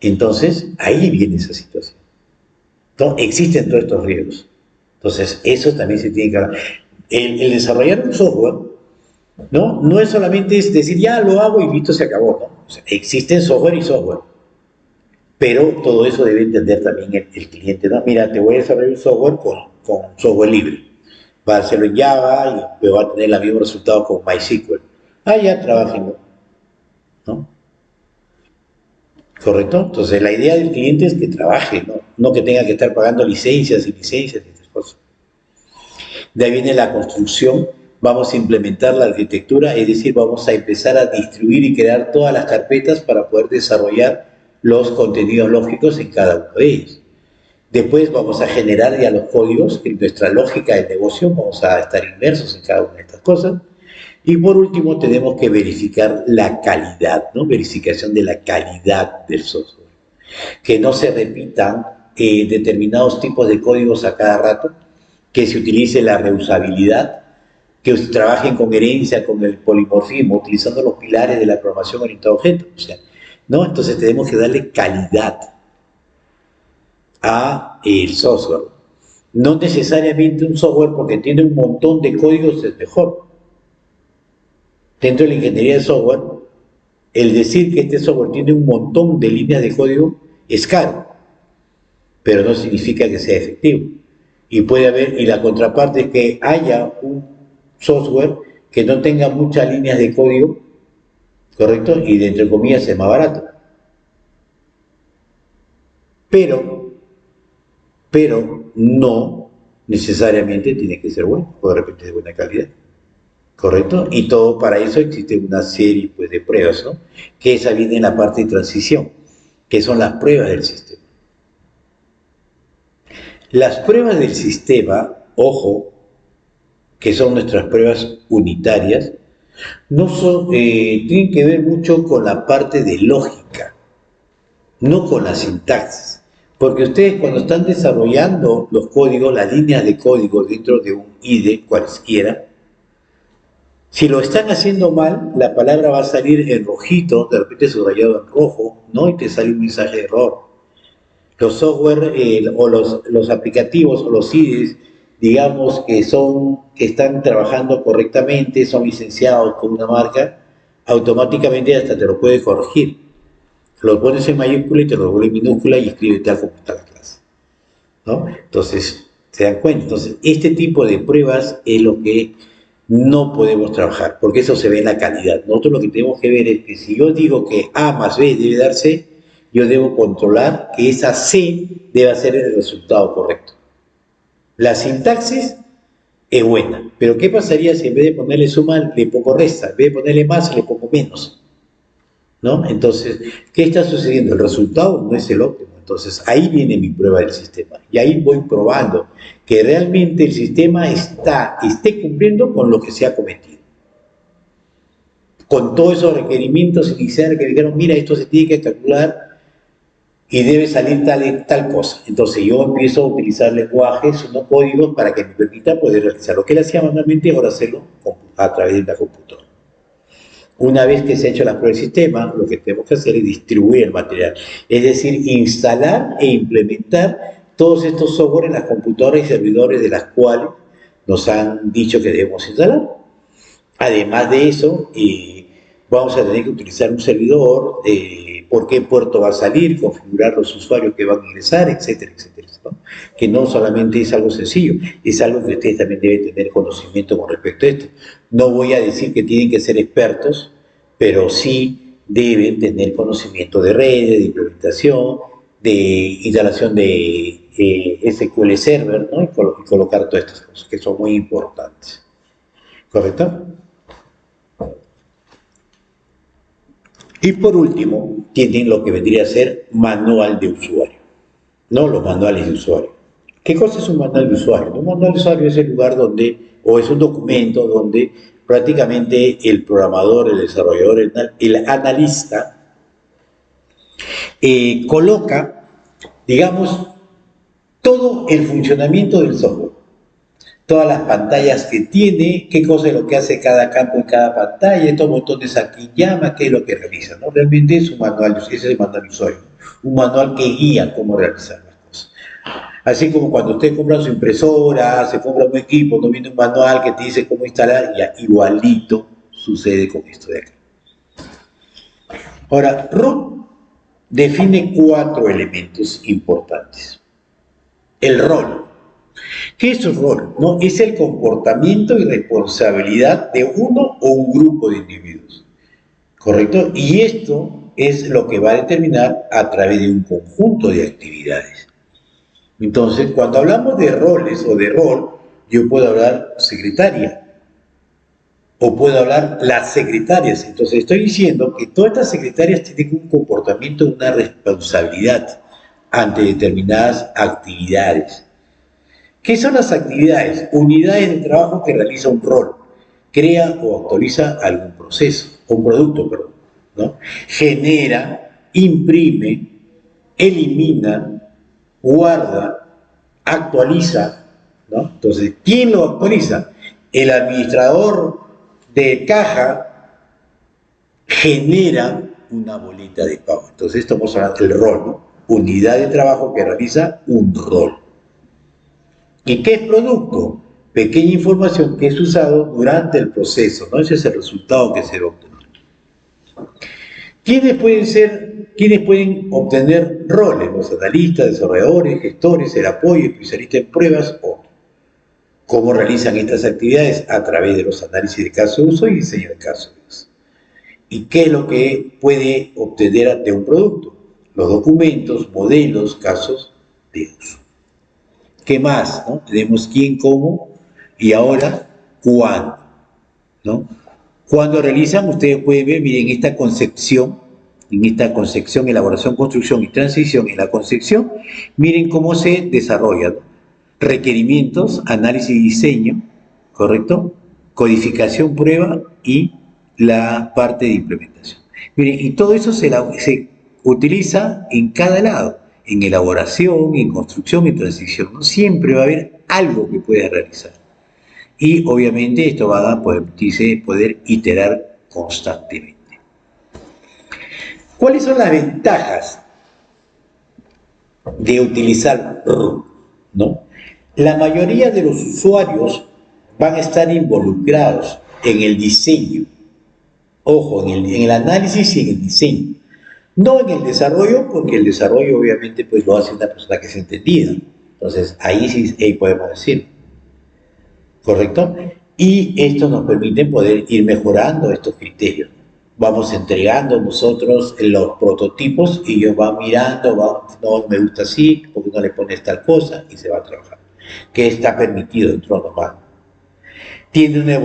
Speaker 2: Entonces, ahí viene esa situación. Entonces, existen todos estos riesgos. Entonces, eso también se tiene que hablar. El desarrollar un software, no es solamente decir, ya lo hago y listo, se acabó, ¿no? O sea, existen software y software. Pero todo eso debe entender también el cliente, ¿no? Mira, te voy a desarrollar un software con software libre. va a hacerlo en Java y va a tener el mismo resultado con MySQL. Ya trabajenlo, ¿no? ¿Correcto? Entonces la idea del cliente es que trabaje, ¿no? No que tenga que estar pagando licencias y licencias y estas cosas. De ahí viene la construcción, vamos a implementar la arquitectura, es decir, vamos a empezar a distribuir y crear todas las carpetas para poder desarrollar los contenidos lógicos en cada uno de ellos. Después vamos a generar ya los códigos, en nuestra lógica de negocio vamos a estar inmersos en cada una de estas cosas. Y por último tenemos que verificar la calidad, ¿no? Verificación de la calidad del software. Que no se repitan determinados tipos de códigos a cada rato, que se utilice la reusabilidad, que trabajen con herencia, con el polimorfismo, utilizando los pilares de la programación orientada a objetos. O sea, ¿no? Entonces tenemos que darle calidad a el software. No necesariamente un software porque tiene un montón de códigos es mejor. Dentro de la ingeniería de software, el decir que este software tiene un montón de líneas de código es caro, pero no significa que sea efectivo. Y puede haber, y la contraparte es que haya un software que no tenga muchas líneas de código, ¿correcto? Y de entre comillas es más barato. Pero no necesariamente tiene que ser bueno, o de repente de buena calidad. ¿Correcto? Y todo para eso existe una serie pues, de pruebas, ¿no? Que esa viene en la parte de transición, que son las pruebas del sistema. Las pruebas del sistema, ojo, que son nuestras pruebas unitarias, no son, tienen que ver mucho con la parte de lógica, no con la sintaxis. Porque ustedes cuando están desarrollando los códigos, las líneas de código dentro de un IDE cualquiera, si lo están haciendo mal, la palabra va a salir en rojito, de repente subrayado en rojo, ¿no? Y te sale un mensaje de error. Los software o los aplicativos o los IDEs, digamos que están trabajando correctamente, son licenciados con una marca, automáticamente hasta te lo puede corregir. Lo pones en mayúscula y te lo vuelve en minúscula y escribe tal como está la clase, ¿no? Entonces, se dan cuenta. Entonces, este tipo de pruebas es lo que no podemos trabajar, porque eso se ve en la calidad. Nosotros lo que tenemos que ver es que si yo digo que A más B debe dar C, yo debo controlar que esa C deba ser el resultado correcto. La sintaxis es buena, pero ¿qué pasaría si en vez de ponerle suma le pongo resta? En vez de ponerle más le pongo menos, ¿no? Entonces, ¿qué está sucediendo? El resultado no es el óptimo. Entonces, ahí viene mi prueba del sistema. Y ahí voy probando que realmente el sistema esté cumpliendo con lo que se ha cometido. Con todos esos requerimientos iniciales que dijeron, mira, esto se tiene que calcular y debe salir tal cosa. Entonces, yo empiezo a utilizar lenguajes, no códigos, para que me permita poder realizar. Lo que él hacía manualmente, ahora hacerlo a través de la computadora. Una vez que se ha hecho la prueba del sistema, lo que tenemos que hacer es distribuir el material. Es decir, instalar e implementar todos estos software en las computadoras y servidores de las cuales nos han dicho que debemos instalar. Además de eso, vamos a tener que utilizar un servidor, por qué puerto va a salir, configurar los usuarios que van a ingresar, etcétera, etcétera, ¿no? Que no solamente es algo sencillo, es algo que ustedes también deben tener conocimiento con respecto a esto. No voy a decir que tienen que ser expertos, pero sí deben tener conocimiento de redes, de implementación, de instalación de SQL Server, ¿no? Y colocar todas estas cosas que son muy importantes. ¿Correcto? Y por último, tienen lo que vendría a ser manual de usuario, ¿no? Los manuales de usuario. ¿Qué cosa es un manual de usuario? Un manual de usuario es el lugar donde, o es un documento donde prácticamente el programador, el desarrollador, el analista, coloca, digamos, todo el funcionamiento del software. Todas las pantallas que tiene, qué cosa es lo que hace cada campo en cada pantalla, estos botones aquí llama, qué es lo que realiza, ¿no? Realmente es un manual, ese es el manual de usuario, un manual que guía cómo realizar las cosas. Así como cuando usted compra su impresora, se compra un equipo, no viene un manual que te dice cómo instalar, ya igualito sucede con esto de acá. Ahora, ROM define 4 elementos importantes. El rol. ¿Qué es un rol? ¿No? Es el comportamiento y responsabilidad de uno o un grupo de individuos, ¿correcto? Y esto es lo que va a determinar a través de un conjunto de actividades. Entonces, cuando hablamos de roles o de rol, yo puedo hablar secretaria o puedo hablar las secretarias. Entonces, estoy diciendo que todas estas secretarias tienen un comportamiento, una responsabilidad ante determinadas actividades. ¿Qué son las actividades? Unidades de trabajo que realiza un rol, crea o actualiza algún proceso, o un producto, perdón, ¿no? Genera, imprime, elimina, guarda, actualiza, ¿no? Entonces, ¿quién lo actualiza? El administrador de caja genera una boleta de pago. Entonces, estamos hablando del rol, ¿no? Unidad de trabajo que realiza un rol. ¿Y qué es producto? Pequeña información que es usado durante el proceso, ¿no? Ese es el resultado que se va a obtener. ¿Quiénes pueden obtener roles? Los analistas, desarrolladores, gestores, el apoyo, especialistas en pruebas, o cómo realizan estas actividades a través de los análisis de caso de uso y diseño de caso de uso. ¿Y qué es lo que puede obtener de un producto? Los documentos, modelos, casos de uso. ¿Qué más? ¿No? Tenemos quién, cómo y ahora cuándo, ¿no? Cuando realizan, ustedes pueden ver, miren, esta concepción, elaboración, construcción y transición, en la concepción, miren cómo se desarrolla, ¿no? Requerimientos, análisis y diseño, ¿correcto? Codificación, prueba y la parte de implementación. Miren, y todo eso se utiliza en cada lado, en elaboración, en construcción, en transición, ¿no? Siempre va a haber algo que puedas realizar. Y obviamente esto va a poder iterar constantemente. ¿Cuáles son las ventajas de utilizar RUM? ¿No? La mayoría de los usuarios van a estar involucrados en el diseño. Ojo, en el análisis y en el diseño. No en el desarrollo, porque el desarrollo obviamente pues lo hace una persona que es entendida. Entonces, ahí sí podemos decir. ¿Correcto? Y esto nos permite poder ir mejorando estos criterios. Vamos entregando nosotros los prototipos y ellos van mirando, no me gusta así, porque no le pones tal cosa, y se va a trabajar. Que está permitido dentro de lo normal. Tiene una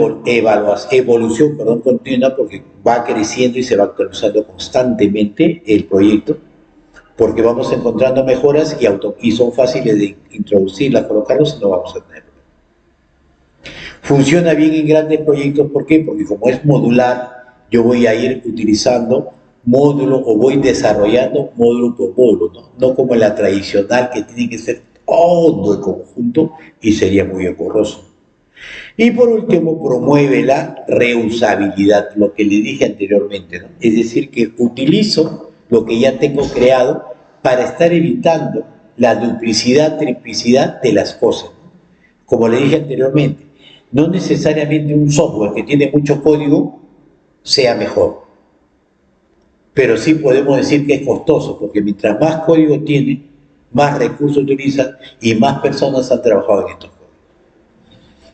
Speaker 2: evolución continua porque va creciendo y se va actualizando constantemente el proyecto, porque vamos encontrando mejoras y son fáciles de introducirlas, colocarlos y no vamos a tener. Funciona bien en grandes proyectos, ¿por qué? Porque como es modular, yo voy a ir utilizando módulo o voy desarrollando módulo por módulo, ¿no? No como en la tradicional que tiene que ser todo el conjunto y sería muy engorroso. Y por último, promueve la reusabilidad, lo que le dije anteriormente, ¿no? Es decir, que utilizo lo que ya tengo creado para estar evitando la duplicidad, triplicidad de las cosas, ¿no? Como le dije anteriormente, no necesariamente un software que tiene mucho código sea mejor, pero sí podemos decir que es costoso, porque mientras más código tiene, más recursos utilizan y más personas han trabajado en estos códigos.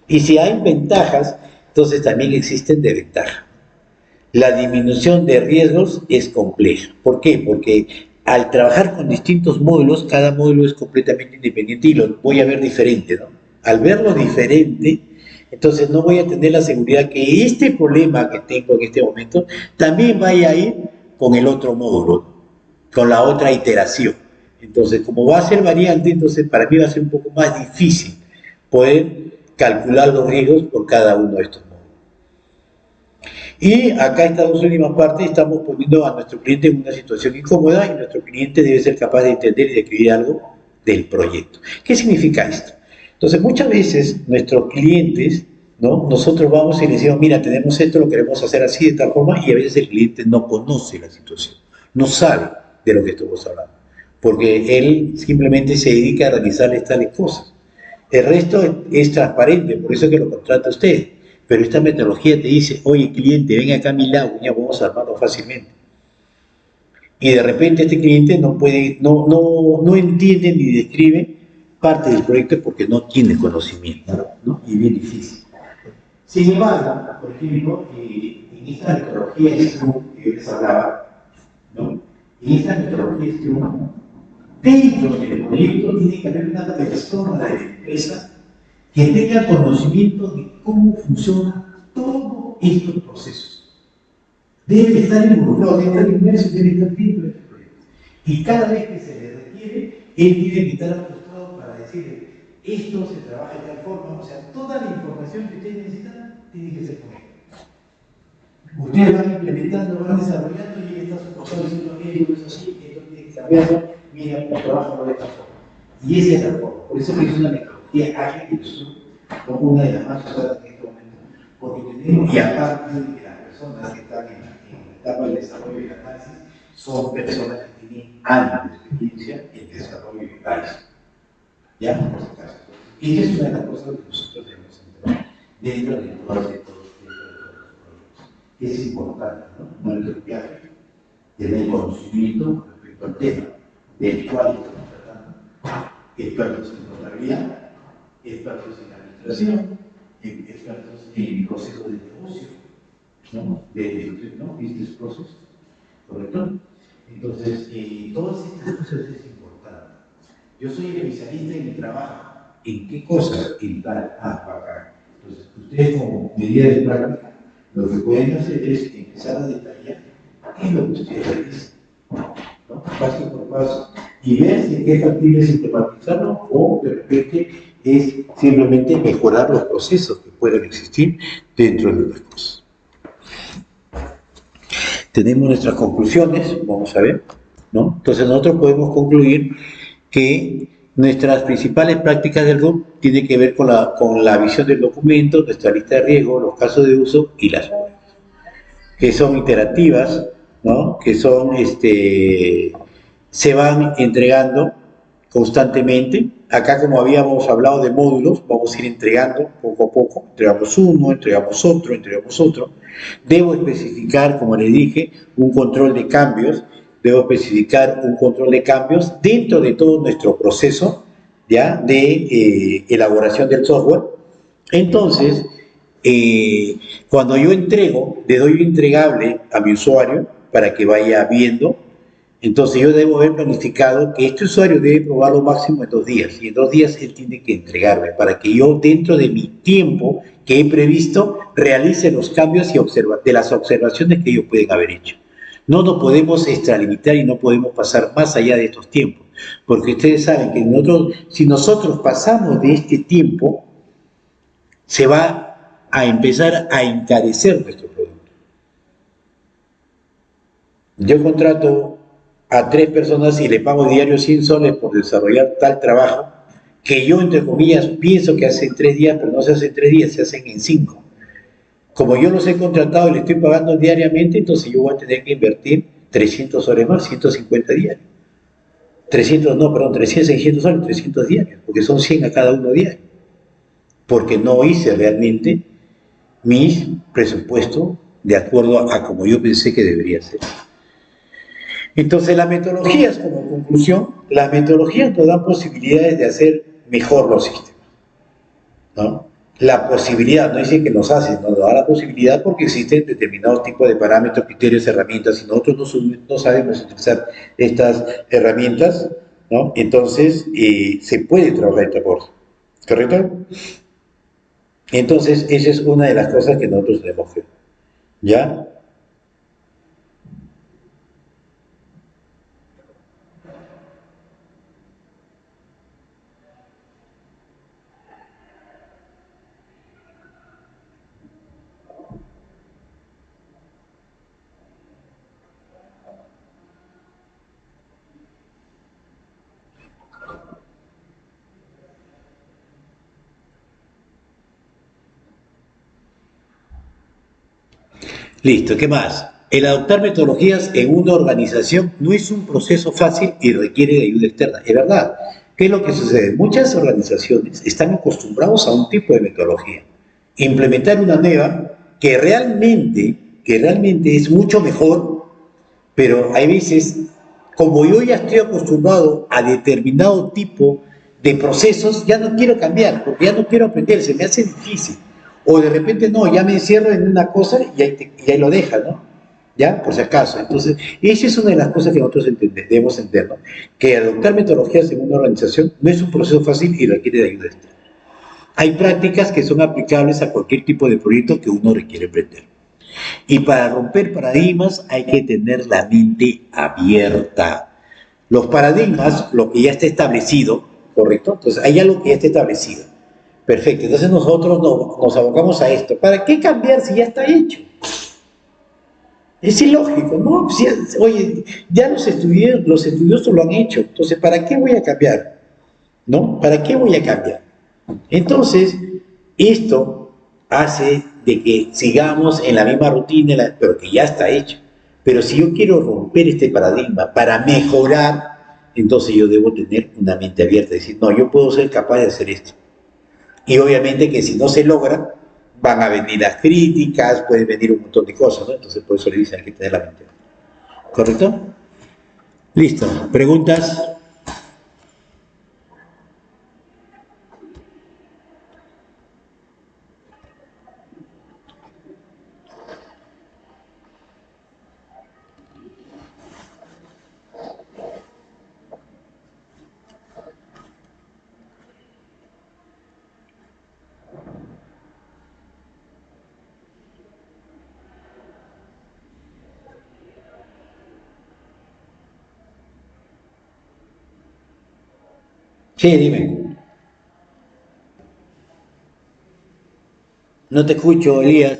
Speaker 2: Y si hay ventajas, entonces también existen desventajas. La disminución de riesgos es compleja. ¿Por qué? Porque al trabajar con distintos módulos, cada módulo es completamente independiente y lo voy a ver diferente, ¿no? Al verlo diferente, entonces no voy a tener la seguridad que este problema que tengo en este momento también vaya a ir con el otro módulo, con la otra iteración. Entonces, como va a ser variante, entonces para mí va a ser un poco más difícil poder calcular los riesgos por cada uno de estos módulos. Y acá en estas dos últimas partes estamos poniendo a nuestro cliente en una situación incómoda y nuestro cliente debe ser capaz de entender y de escribir algo del proyecto. ¿Qué significa esto? Entonces, muchas veces nuestros clientes, ¿no? Nosotros vamos y les decimos, mira, tenemos esto, lo queremos hacer así, de tal forma, y a veces el cliente no conoce la situación, no sabe de lo que estamos hablando, porque él simplemente se dedica a realizarles tales cosas. El resto es transparente, por eso es que lo contrata usted. Pero esta metodología te dice, oye, cliente, ven acá a mi lado, ya vamos a armarlo fácilmente. Y de repente este cliente no entiende ni describe parte del proyecto porque no tiene conocimiento, ¿no? Y bien difícil. Sin embargo, por ejemplo, en esta metodología Scrum que yo les hablaba, ¿no? En esta metodología Scrum, dentro del proyecto tiene que haber una persona de la empresa que tenga conocimiento de cómo funcionan todos estos procesos. Debe estar involucrado, debe estar inmerso, debe estar dentro de este proyecto. Y cada vez que se le requiere, él tiene que estar ajustado para decirle, esto se trabaja de tal forma, o sea, toda la información que ustedes necesitan tiene que ser con él. Ustedes van implementando, van desarrollando y él está soportado diciendo, esto es así, esto tiene que cambiarlo, mira, el trabajo de esta forma. Y esa es la forma. Por eso que es una metodología ágil y Scrum como una de las más usadas en este momento. Porque tenemos, y aparte de que las personas que están en la etapa del desarrollo y el análisis, son personas que tienen años de experiencia en desarrollo y análisis. Ya, por si acaso. Y esa es una de las cosas que nosotros debemos entender dentro de todos los proyectos. Es importante, ¿no? No el viaje, tener conocimiento respecto al tema del cual estamos tratando. Expertos en contabilidad, expertos en administración, expertos en procesos de negocio, ¿no? ¿no? Business process, ¿correcto? Entonces, todas estas cosas es importante. Yo soy especialista en mi trabajo. ¿En qué cosas? En tal, acá. Entonces, ustedes como medida de práctica, lo que pueden hacer es empezar a detallar qué es lo que ustedes realizan, ¿no? Paso por paso, y ver si es factible sistematizarlo o de repente es simplemente mejorar los procesos que puedan existir dentro de las cosas. Tenemos nuestras conclusiones, vamos a ver, ¿no? Entonces nosotros podemos concluir que nuestras principales prácticas del GUP tienen que ver con la visión del documento, nuestra lista de riesgo, los casos de uso y las pruebas, que son iterativas, ¿no? Que son, se van entregando constantemente. Acá, como habíamos hablado de módulos, vamos a ir entregando poco a poco. Entregamos uno, entregamos otro, entregamos otro. Debo especificar, como les dije, un control de cambios. Debo especificar un control de cambios dentro de todo nuestro proceso, ¿ya? De elaboración del software. Entonces, cuando yo entrego, le doy un entregable a mi usuario para que vaya viendo. Entonces yo debo haber planificado que este usuario debe probarlo máximo en 2 días, y en 2 días él tiene que entregarme para que yo, dentro de mi tiempo que he previsto, realice los cambios y de las observaciones que ellos pueden haber hecho. No nos podemos extralimitar y no podemos pasar más allá de estos tiempos, porque ustedes saben que si nosotros pasamos de este tiempo, se va a empezar a encarecer nuestro producto. Yo contrato a 3 personas y le pago diario 100 soles por desarrollar tal trabajo, que yo, entre comillas, pienso que hace en 3 días, pero no se hace en 3 días, se hacen en 5. Como yo los he contratado y le estoy pagando diariamente, entonces yo voy a tener que invertir 300 soles más, 150 diarios. 300, 600 soles, 300 diarios, porque son 100 a cada uno diario. Porque no hice realmente mis presupuestos de acuerdo a como yo pensé que debería ser. Entonces, las metodologías, como conclusión, las metodologías nos dan posibilidades de hacer mejor los sistemas, ¿no? La posibilidad, no dice que nos hace, nos da la posibilidad porque existen determinados tipos de parámetros, criterios, herramientas, y nosotros no sabemos utilizar estas herramientas, ¿no? Entonces, se puede trabajar esta cosa, ¿correcto? Entonces, esa es una de las cosas que nosotros tenemos que ver, ¿ya? Listo, ¿qué más? El adoptar metodologías en una organización no es un proceso fácil y requiere de ayuda externa. Es verdad. ¿Qué es lo que sucede? Muchas organizaciones están acostumbrados a un tipo de metodología. Implementar una nueva que realmente es mucho mejor, pero hay veces, como yo ya estoy acostumbrado a determinado tipo de procesos, ya no quiero cambiar, porque ya no quiero aprender, se me hace difícil. O de repente no, ya me encierro en una cosa y ahí lo deja, ¿no? ¿Ya? Por si acaso. Entonces, esa es una de las cosas que nosotros debemos entender, ¿no? Que adoptar metodologías en una organización no es un proceso fácil y requiere de ayuda externa. Hay prácticas que son aplicables a cualquier tipo de proyecto que uno requiere emprender. Y para romper paradigmas hay que tener la mente abierta. Los paradigmas, lo que ya está establecido, ¿correcto? Entonces hay algo que ya está establecido. Perfecto, entonces nosotros nos abocamos a esto. ¿Para qué cambiar si ya está hecho? Es ilógico, ¿no? Si, oye, ya los estudiosos lo han hecho, entonces ¿para qué voy a cambiar? ¿No? ¿Para qué voy a cambiar? Entonces, esto hace de que sigamos en la misma rutina, pero que ya está hecho. Pero si yo quiero romper este paradigma para mejorar, entonces yo debo tener una mente abierta, decir, no, yo puedo ser capaz de hacer esto. Y obviamente que si no se logra, van a venir las críticas, pueden venir un montón de cosas, ¿no? Entonces por eso le dicen hay que tener la mente abierta. ¿Correcto? Listo. ¿Preguntas? Sí, dime. No te escucho, Elías.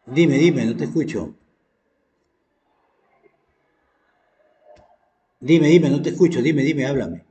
Speaker 2: Dime, no te escucho. Dime, no te escucho. Dime, háblame.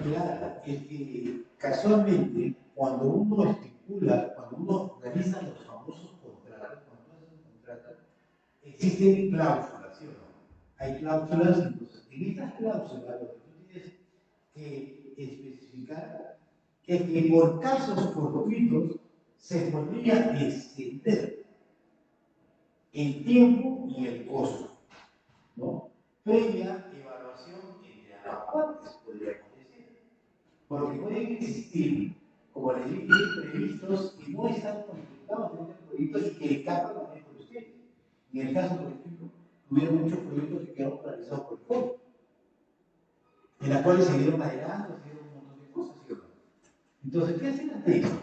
Speaker 2: Claro, es que casualmente cuando uno estipula, cuando uno realiza los famosos contratos, cuando uno hace un contrato, existen cláusulas, ¿sí o no? Hay cláusulas, entonces en estas cláusulas lo que tú tienes que especificar es que por casos fortuitos se podría extender el tiempo y el costo, ¿no? Previa evaluación entre ambas partes, podríamos decir. Porque pueden existir, como les dije, imprevistos que no están contemplados en el proyecto y que escapan también por ustedes. En el caso, por ejemplo, hubieron muchos proyectos que quedaron realizados por el COVID, en las cuales se dieron adelantos, se dieron un montón de cosas, ¿sí o no? Entonces, ¿qué hacen ante eso?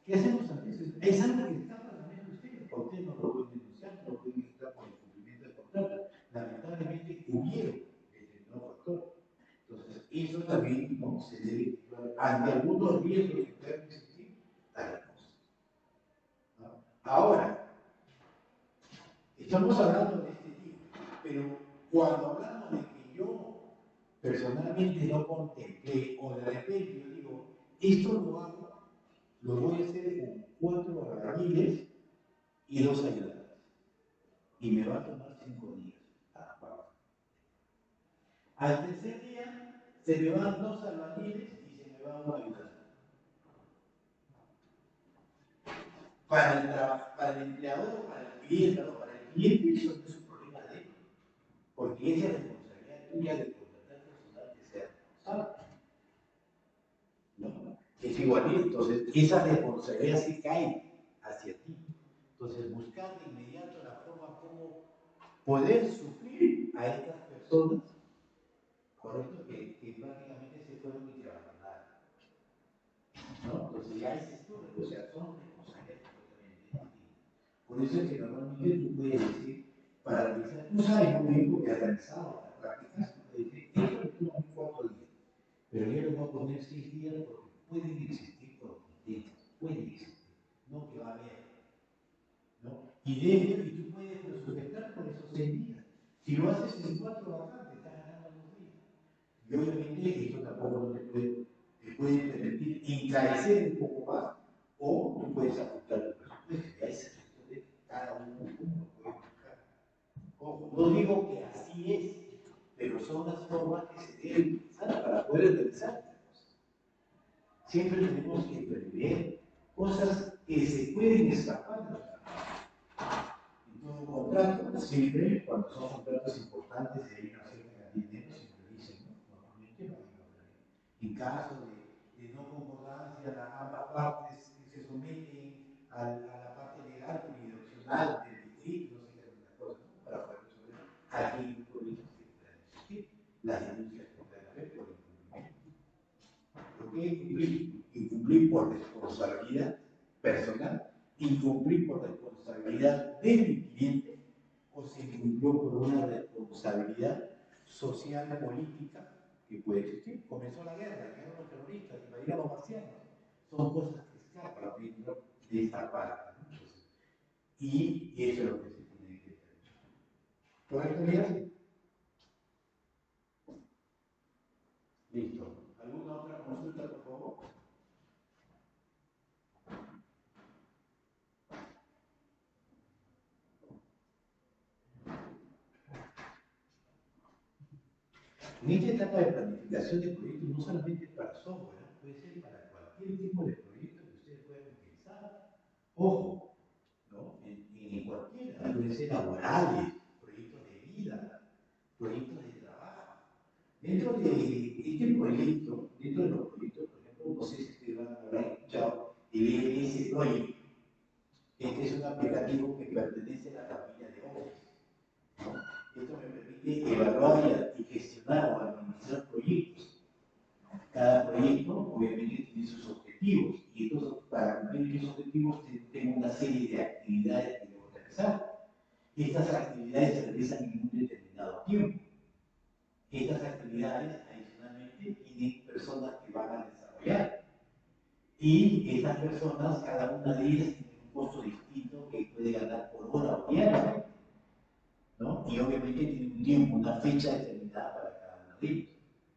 Speaker 2: ¿Qué hacemos ante eso? Es algo que escapa también de ustedes, porque ustedes no lo pueden denunciar, no lo pueden estar por el cumplimiento del contrato. Lamentablemente, hubieron determinados factores. Entonces, eso también ¿no? se debe, ante algunos riesgos que pueden existir, tal cosa. ¿No? Ahora, estamos hablando de este tipo, pero cuando hablamos de que yo personalmente no contemplé, o de repente yo digo, esto lo hago, lo voy a hacer con 4 albañiles y 2 ayudantes, y me va a tomar 5 días. Al tercer día se me van 2 albañiles y se me va un ayudante. Para el empleador, para el cliente, no, para el cliente eso no es un problema de él, porque esa es la responsabilidad tuya de contratar personal que sea responsable. ¿No? Es igualito, entonces esa responsabilidad sí cae hacia ti. Entonces buscar de inmediato la forma como poder suplir a estas personas, correcto, que prácticamente se fueron y te abandonaron. ¿No? Entonces ya ese es tu responsabilidad, son responsabilidades completamente distintas. Por eso es que normalmente tú puedes decir, para realizar, tú sabes muy bien porque has realizado las prácticas, tú puedes decir, esto me toma 4 días,
Speaker 1: pero yo les voy a poner 6 días porque pueden existir contingencias, pueden existir, no que va a haber, ¿no? Y tú puedes presupuestar por esos 6 días. Si lo haces en 4 vacantes, estás ganando 2 días. Y obviamente esto tampoco no te puede permitir encarecer un poco más, o tú puedes ajustar el presupuesto, ya es cuestión de cada uno lo puede manejar. Ojo, no digo que así es, pero son las formas que se deben utilizar para poder realizar estas cosas. Siempre tenemos que prever cosas que se pueden escapar de nuestra mano. En todo contrato, siempre, cuando son contratos importantes y hay una cierta cantidad de dinero, siempre dicen, ¿no? Normalmente, en caso de no concordancia, ambas partes se someten a la parte legal unidireccional del distrito, no sé qué otras cosas, ¿no? Para poder resolver aquellos problemas que puedan existir, las denuncias que puedan haber por incumplimiento. ¿Por qué incumplir? Incumplir por responsabilidad personal, incumplir por responsabilidad del cliente, o se incumplió por una responsabilidad social, política, que puede existir. Comenzó la guerra, llegaron los terroristas, invadieron los marcianos. Son cosas que escapan dentro de esta parte, ¿no? Entonces, y eso es lo que se tiene que tener. ¿Correcto, Miguel? Listo. ¿Alguna otra consulta, por favor? En esta etapa de planificación de proyectos, no solamente para software, ¿no? Puede ser para cualquier tipo de proyecto que ustedes puedan utilizar. Ojo, ¿no? En cualquiera, pueden ser laborales, proyectos de vida, proyectos de trabajo. Dentro de este proyecto, dentro de los proyectos, por ejemplo, no sé si ustedes habrán escuchado el ELS Project. Este es un aplicativo que pertenece a la familia de Office, ¿no? Esto me permite evaluar y gestionar o administrar proyectos. Cada proyecto, obviamente, tiene sus objetivos, y entonces, para cumplir esos objetivos, tengo una serie de actividades que debo realizar. Estas actividades se realizan en un determinado tiempo. Estas actividades, adicionalmente, tienen personas que van a desarrollar. Y estas personas, cada una de ellas tiene un costo distinto que puede ganar por hora o diario, ¿no? Y obviamente tiene un tiempo, una fecha determinada para cada una de ellas,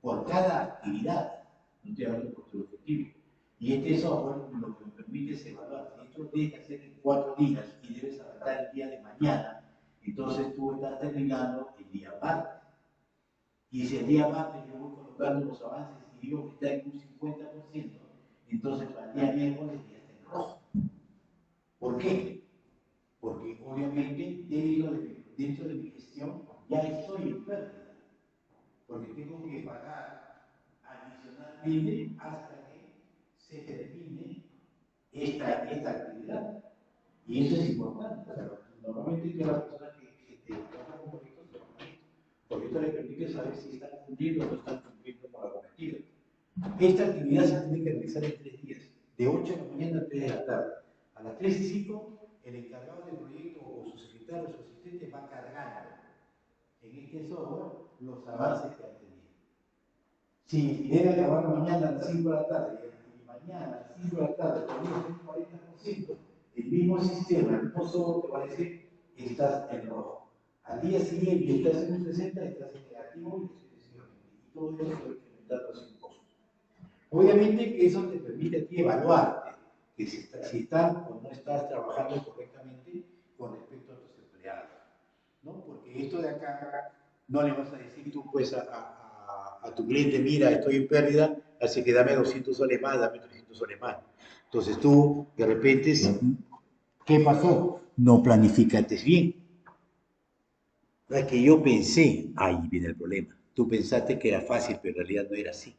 Speaker 1: por cada actividad. No estoy hablando por tu objetivo. Y este software lo que me permite es evaluar. Si esto tienes que hacer en 4 días y debes avanzar el día de mañana, entonces tú estás terminando el día martes. Y si el día martes yo voy colocando los avances y digo que está en un 50%, entonces para el día miércoles ya está en rojo. ¿Por qué? Porque obviamente dentro de mi gestión ya estoy en pérdida. Porque tengo que pagar adicionalmente hasta que se termine esta actividad. Y eso es importante. O sea, normalmente todas las personas que trabajan con proyectos se van a esto. Porque esto les permite saber si están cumpliendo o no están cumpliendo con la cometida. Esta actividad se tiene que realizar en 3 días, de 8 de la mañana a 3 de la tarde. A las 3:05, el encargado del proyecto o su secretario o su asistente va cargando en este software los avances que ha tenido. Si debe acabar mañana a las 5 de la tarde y mañana a las 5 de la tarde todavía es un 40%, el mismo sistema, el mismo software te va a decir estás en rojo. Al día siguiente estás en un 60, estás en negativo y sucesivamente. Y todo eso se va incrementando sin costo. Obviamente que eso te permite a ti evaluarte, que si estás o no estás trabajando correctamente con respecto a tus empleados, ¿no? Porque esto de acá no le vas a decir tú pues a tu cliente, mira, estoy en pérdida, así que dame 200 soles más, dame 300 soles más. Entonces tú, de repente, ¿qué pasó? No planificaste bien. Es que yo pensé, ahí viene el problema, tú pensaste que era fácil, pero en realidad no era así,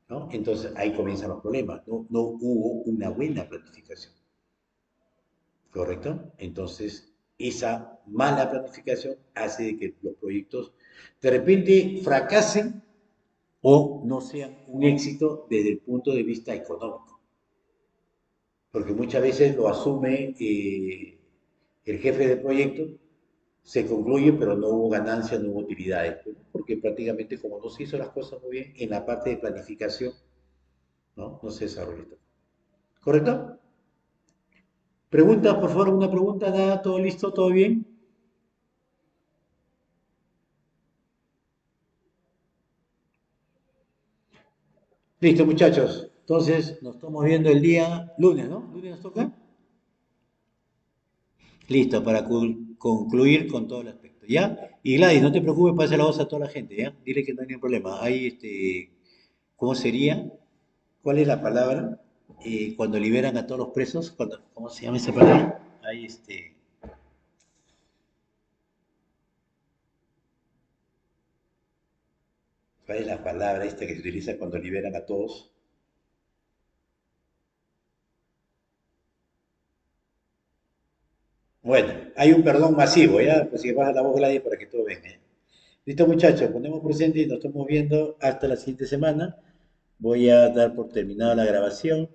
Speaker 1: ¿no? Entonces ahí comienzan los problemas, no hubo una buena planificación, ¿correcto? Entonces esa mala planificación hace de que los proyectos de repente fracasen o no sean un éxito desde el punto de vista económico, porque muchas veces lo asume el jefe del proyecto
Speaker 2: se concluye, pero no hubo ganancias, no hubo utilidades, pues, ¿no? Porque prácticamente como no se hizo las cosas muy bien, en la parte de planificación, ¿no? No se desarrolló esto. ¿Correcto? Preguntas, por favor, una pregunta, nada, todo listo, todo bien. Listo, muchachos. Entonces, nos estamos viendo el día lunes, ¿no? ¿Lunes nos toca? Listo, para concluir con todo el aspecto, ¿ya? Y Gladys, no te preocupes, pase la voz a toda la gente, ¿ya? Dile que no hay ningún problema. Ahí, ¿cómo sería? ¿Cuál es la palabra? Cuando liberan a todos los presos, ¿cómo se llama esa palabra? Ahí, ¿cuál es la palabra esta que se utiliza cuando liberan a todos? Bueno, hay un perdón masivo, ¿ya? Pues si baja la voz, Gladys, para que todo venga, ¿ya? Listo, muchachos, ponemos presente y nos estamos viendo hasta la siguiente semana. Voy a dar por terminada la grabación.